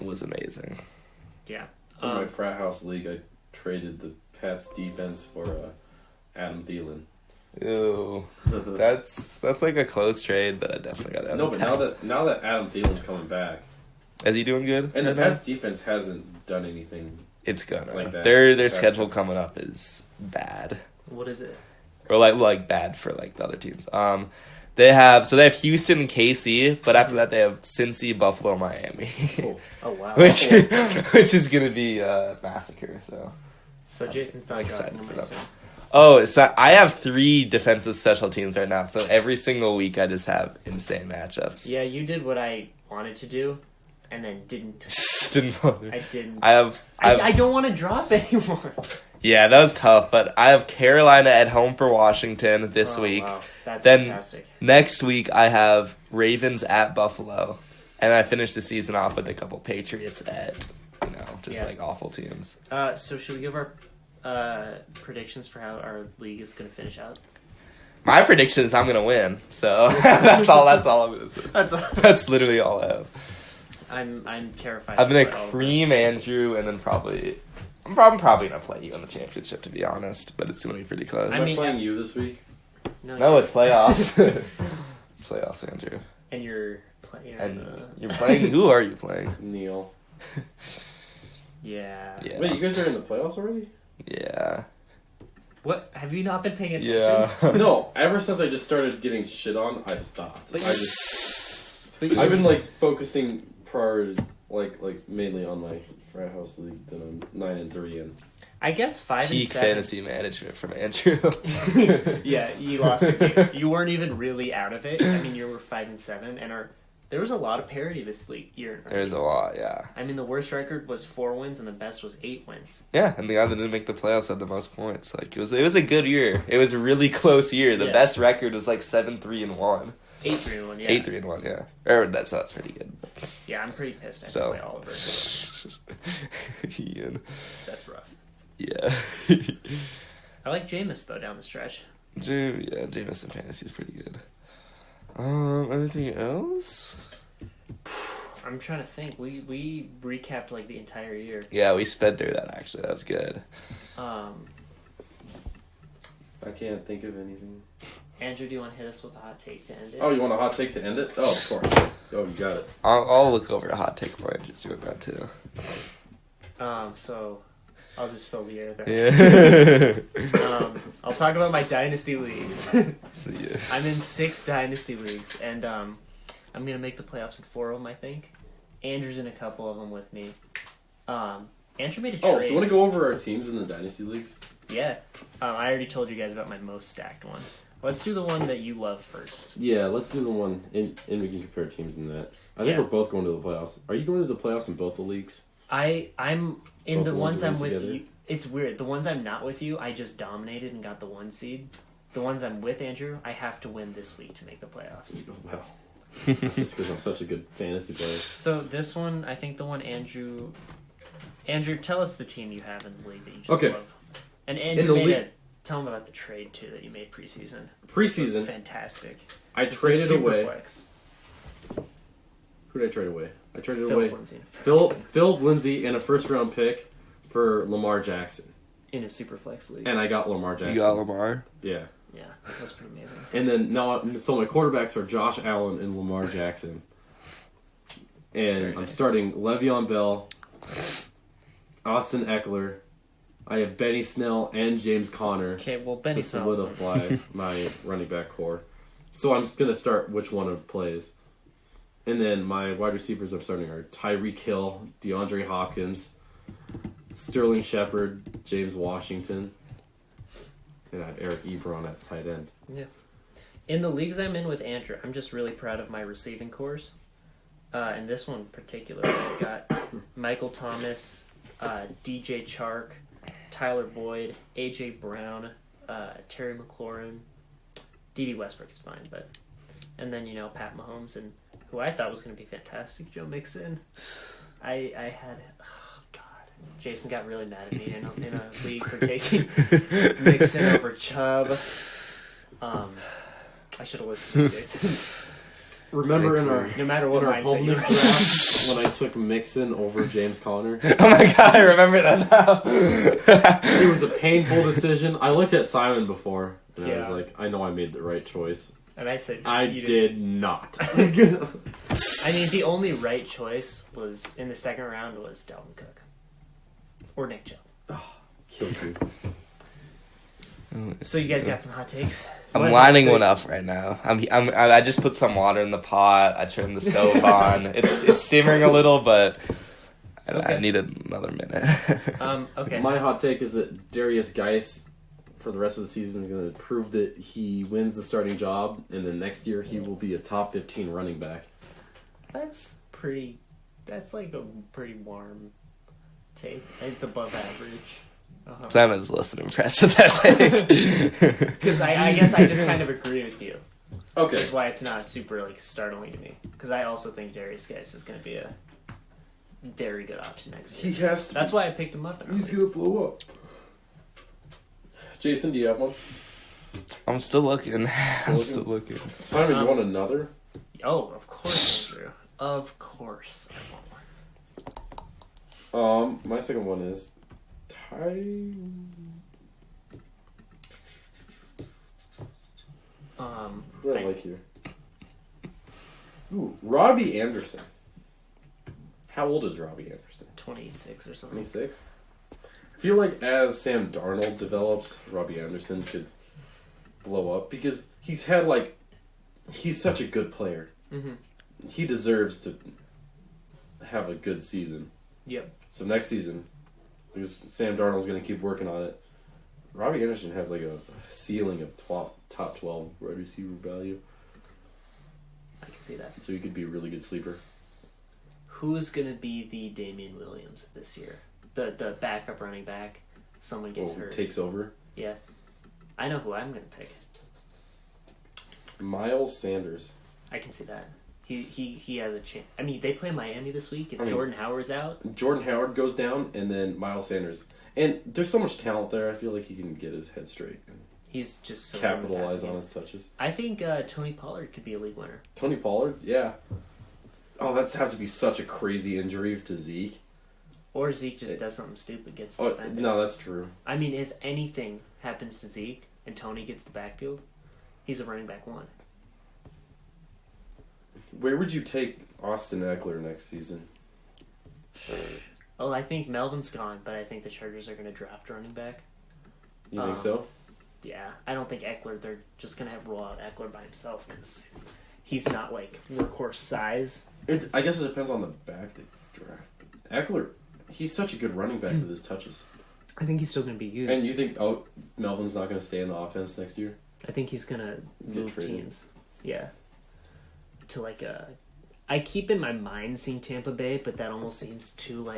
was amazing. Yeah. In my frat house league, I traded the Pats defense for Adam Thielen. Ew, that's a close trade, but I definitely got that. No, but now that Adam Thielen's coming back, is he doing good? and the Pats defense hasn't done anything. It's gonna. Like that. Their schedule coming up is bad, What is it? or like bad for the other teams. They have Houston and KC, but after that they have Cincy, Buffalo, Miami, Cool. Oh, wow. which is gonna be a massacre. So Jason's not excited dropping for them, I that. assume. Oh, so I have 3 defensive special teams right now, so every single week I just have insane matchups. Yeah, you did what I wanted to do, and then didn't. Didn't bother. I didn't. I don't want to drop anymore. Yeah, that was tough, but I have Carolina at home for Washington this week. Wow. That's Then fantastic. next week I have Ravens at Buffalo, and I finish the season off with a couple Patriots at, awful teams. So should we give our predictions for how our league is going to finish out? My prediction is I'm gonna win, so that's all I'm gonna say. That's literally all I have. I'm terrified. I'm gonna about all of cream Andrew, and then I'm probably gonna play you in the championship, to be honest, but it's gonna be pretty close. Am I mean, playing you this week? this. No, it's playoffs. It's playoffs, Andrew. And you're playing. And you're playing. Who are you playing? Neil. Yeah. Yeah. Wait, you guys are in the playoffs already? Yeah. What? Have you not been paying attention? Yeah. No, ever since I just started getting shit on, I stopped. But I've been focusing mainly on my frat house league that I'm 9-3 in. I guess 5 Peak and 7. fantasy management from Andrew. Yeah, you lost a game. You weren't even really out of it. I mean, you were 5 and 7, and there was a lot of parity this year. There's a lot, yeah. I mean, the worst record was 4 wins, and the best was 8 wins. Yeah, and the guy that didn't make the playoffs had the most points. It was a good year. It was a really close year. The best record was 7-3-1. 8-3-1, yeah. 8-3-1, yeah. That's pretty good. Yeah, I'm pretty pissed. I have to play Oliver. Ian. That's rough. Yeah. I like Jameis though down the stretch. Jameis in fantasy is pretty good. Anything else? I'm trying to think. We recapped the entire year. Yeah, we sped through that actually. That was good. I can't think of anything. Andrew, do you want to hit us with a hot take to end it? Oh, you want a hot take to end it? Oh, of course. Oh, you got it. I'll look over a hot take while I'm just doing that too. So I'll just fill the air there. Yeah. I'll talk about my dynasty leagues. Yes. I'm in 6 dynasty leagues, and I'm gonna make the playoffs in 4 of them. I think Andrew's in a couple of them with me. Andrew made a trade. Oh, do you want to go over our teams in the dynasty leagues? Yeah. I already told you guys about my most stacked one. Let's do the one that you love first. Yeah, let's do the one, and we can compare teams in that. I think Yeah. we're both going to the playoffs. Are you going to the playoffs in both the leagues? I'm in Both the the ones ones I'm we with went together? you. It's weird. The ones I'm not with you, I just dominated and got the 1 seed. The ones I'm with Andrew, I have to win this week to make the playoffs. Well, that's just because I'm such a good fantasy player. So this one, I think the one Andrew, tell us the team you have in the league that you just Okay. love. And In Andrew the made tell him about the trade too that you made preseason. It was Preseason, fantastic. I It's a traded super away. flex. Who did I trade away? I traded Philip away Lindsay. Philip Lindsay and a first-round pick for Lamar Jackson. In a super flex league. And I got Lamar Jackson. You got Lamar? Yeah. Yeah, that's pretty amazing. And then so my quarterbacks are Josh Allen and Lamar Jackson. And Very I'm nice. starting Le'Veon Bell, Austin Eckler. I have Benny Snell and James Conner Okay, well, Benny to Snell's solidify my running back core. So I'm just going to start which one of plays. And then my wide receivers I'm starting are Tyreek Hill, DeAndre Hopkins, Sterling Shepard, James Washington, and I have Eric Ebron at tight end. Yeah. In the leagues I'm in with Andrew, I'm just really proud of my receiving cores. In this one in particular, I've got Michael Thomas, DJ Chark, Tyler Boyd, AJ Brown, Terry McLaurin, D.D. Westbrook is fine, but and then Pat Mahomes and who I thought was going to be fantastic, Joe Mixon. I had God, Jason got really mad at me in a league for taking Mixon over Chubb. I should have listened to Jason. Remember in our No matter what mindset home you're league in. draft when I took Mixon over James Conner? Oh my god, I remember that now. It was a painful decision. I looked at Simon before, and I Yeah. was like, I know I made the right choice. And I said, I you did not. I mean, the only right choice was in the second round was Dalvin Cook or Nick Chubb. Killed you. So you guys got some hot takes? I'm lining one up right now. I just put some water in the pot. I turned the stove on. It's simmering a little, but I Okay. need another minute. Okay. My hot take is that Darius Geis, for the rest of the season, is going to prove that he wins the starting job, and then next year he will be a top 15 running back. That's like a pretty warm take. It's above average. Simon's less than impressed with that take. Because I guess I just kind of agree with you. Okay. That's why it's not super startling to me. Because I also think Darius Geis is going to be a very good option next year. He has to. That's why I picked him up. He's going to blow up. Jason, do you have one? I'm still looking. I'm still looking. Simon, you want another? Oh, of course, Andrew. Of course, I want one. My second one is what do I like here? Ooh, Robbie Anderson. How old is Robbie Anderson? 26 or something. 26? I feel like as Sam Darnold develops, Robbie Anderson could blow up because he's such a good player. Mm-hmm. He deserves to have a good season. Yep. So next season, because Sam Darnold's going to keep working on it, Robbie Anderson has a ceiling of top 12 wide receiver value. I can see that. So he could be a really good sleeper. Who's going to be the Damian Williams this year? The backup running back. Someone gets hurt. Takes over. Yeah. I know who I'm going to pick. Miles Sanders. I can see that. He has a chance. I mean, they play Miami this week. If Jordan Howard's out, Jordan Howard goes down, and then Miles Sanders. And there's so much talent there, I feel like he can get his head straight and he's just so capitalize on his touches. I think Tony Pollard could be a league winner. Tony Pollard? Yeah. Oh, that's have to be such a crazy injury to Zeke. Or Zeke just does something stupid, gets Oh, suspended. no, that's true. I mean, if anything happens to Zeke and Tony gets the backfield, he's a running back one. Where would you take Austin Eckler next season? Oh, I think Melvin's gone, but I think the Chargers are going to draft a running back. You think so? Yeah, I don't think Eckler, they're just going to roll out Eckler by himself because he's not workhorse size. I guess it depends on the back they draft. Eckler, he's such a good running back with his touches. I think he's still going to be used. And you think Melvin's not going to stay in the offense next year? I think he's going to move traded. teams. Yeah. To I keep in my mind seeing Tampa Bay, but that almost seems too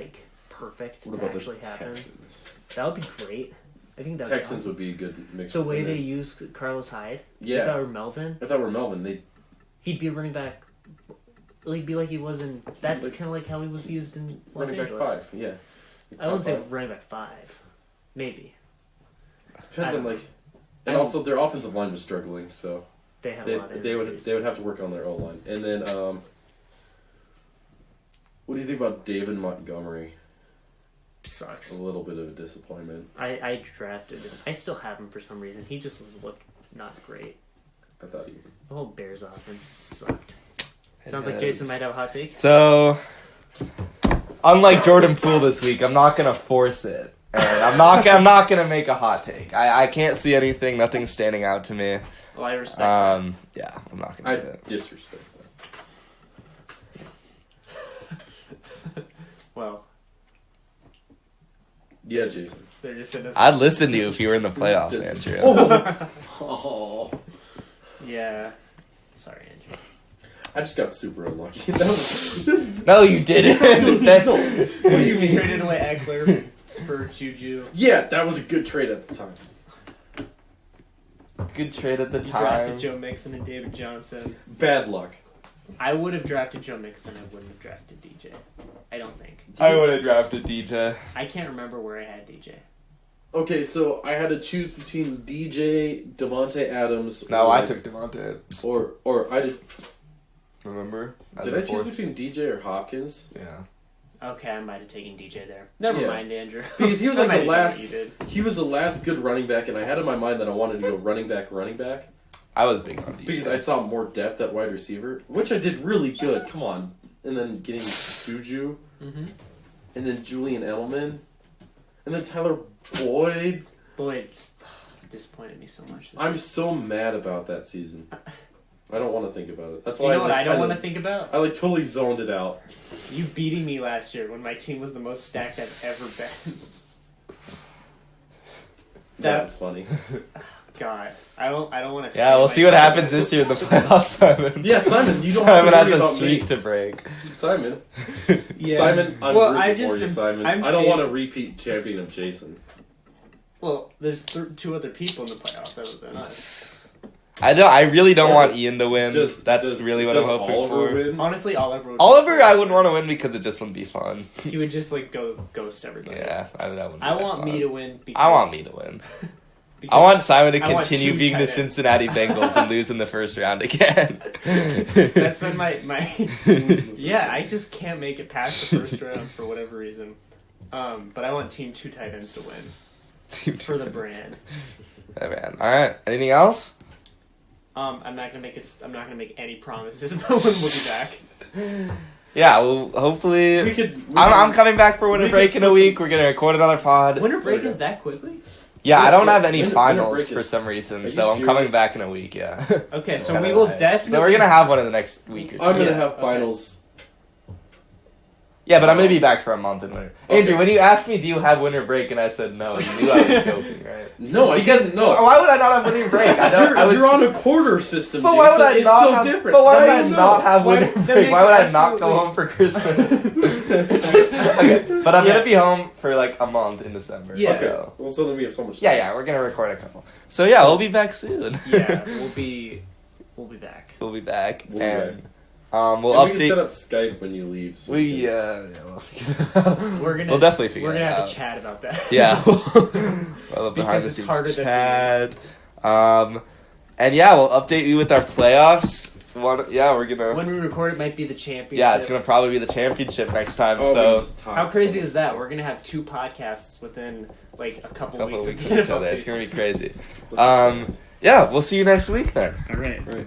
perfect What to about actually the happen. Texans? That would be great. I think that Texans would would be a good mix. the way they used Carlos Hyde. Yeah. If that were Melvin, If that were Melvin, he'd be a running back. Be like he was in. That's kind of like how he was used in Los running back Angeles. 5. Yeah. I wouldn't say Top running back 5. Maybe. Depends I on don't- and also their offensive line was struggling, so They have a lot of they would injuries. have to work on their O line. And then what do you think about David Montgomery? Sucks. A little bit of a disappointment. I drafted him. I still have him for some reason. He just looked not great. I thought he The whole Bears offense sucked. Sounds like Jason might have a hot take. So, unlike Jordan Poole this week, I'm not gonna force it. And I'm not gonna make a hot take. I can't see anything. Nothing's standing out to me. Well, I respect that. Yeah, I'm not gonna do I it. disrespect that. Well, Yeah, Jason. they're just in a... I'd listen to you if you were in the playoffs, Dis- Andrew. Oh. Yeah. Sorry, Andrew. I just got super unlucky. That was... No, you didn't. No. What do you mean? Traded away Eckler for Juju. Yeah, that was a good trade at the time. Good trade at the You time. drafted Joe Mixon and David Johnson. Bad luck. I would have drafted Joe Mixon. I wouldn't have drafted DJ. I don't think. I would have drafted DJ. I can't remember where I had DJ. Okay, so I had to choose between DJ, Devontae Adams. No, or, I took Devontae. Or I did. Remember? Did I choose between DJ or Hopkins? Yeah. Okay, I might have taken DJ there. Never Yeah. mind, Andrew. Because he was I like might the have last. done what you did. He was the last good running back, and I had in my mind that I wanted to go running back. I was big on DJ. Because I saw more depth at wide receiver, which I did really good. Come on. And then getting Juju, Mm-hmm. and then Julian Edelman, and then Tyler Boyd. Boy, it's disappointed me so much. I'm so mad about that season. I don't want to think about it. That's Do you why know what like, I don't want to think about? I like totally zoned it out. You beating me last year when my team was the most stacked I've ever been. That's funny. God, I don't want to. Yeah, we'll see what happens this year in the playoffs, Simon. Yeah, Simon, you don't Simon have to has worry a about streak me. to break. Simon, Yeah. Simon, I'm Well, rooting I for just you, am- Simon. I'm I don't want to faced- repeat champion of Jason. Well, there's two other people in the playoffs other than us. I really don't Yeah, want Ian to win. Does- That's does- really what I'm does hoping Oliver for. win? Honestly, Oliver would. Oliver, I wouldn't want to win because it just wouldn't be fun. He would just like go ghost everybody. Yeah, that wouldn't be I that want fun. me to win. Because, I want me to win. because I want Simon to I want continue two being the tight ends. Cincinnati Bengals and lose in the first round again. That's been my. Yeah, I just can't make it past the first round for whatever reason. But I want team 2 tight ends to win for the brand. Oh, man. All right. Anything else? I'm not gonna make any promises about when we'll be back. Yeah. Well, hopefully. We could. I'm coming back for winter we break could in a put week. We're gonna record another pod. Winter break is that quickly? Yeah, I don't Yeah, have any winter finals break for is- some reason, Are you so I'm coming serious? back in a week. Yeah. Okay, It's so kinda we will nice. definitely. So we're gonna have one in the next week or 2. I'm gonna Yeah, have okay. finals. Yeah, but I'm gonna be back for a month in winter. Okay. Andrew, when you asked me, do you have winter break, and I said no, you knew I was joking, right? No, I didn't. No, Why would I not have winter break? I don't. you're, I was. you're on a quarter system. But why would Jason. I It's not so have? different. But why would How I do you not know? have winter That break? Why would I makes not go absolutely- home for Christmas? Okay, but I'm Yeah. gonna be home for like a month in December. Yeah. So. Okay. Well, so then we have so much. Yeah, time. yeah, we're gonna record a couple. So yeah, we'll be back soon. Yeah, we'll be back. We'll be back, We'll be and And we'll we can update. set up Skype when you leave. So We can- We're gonna. We'll definitely figure We're it gonna have out. a chat about that. Yeah, well, behind Because the it's scenes harder than chat. And yeah, we'll update you with our playoffs. We're gonna. When we record, it might be the championship. Yeah, it's gonna probably be the championship next time. Oh, we so just talked How crazy so is that? We're gonna have 2 podcasts within like a couple couple weeks of weeks of with the each other. NFL It's gonna be season. crazy. Yeah, we'll see you next week then. All right. Right.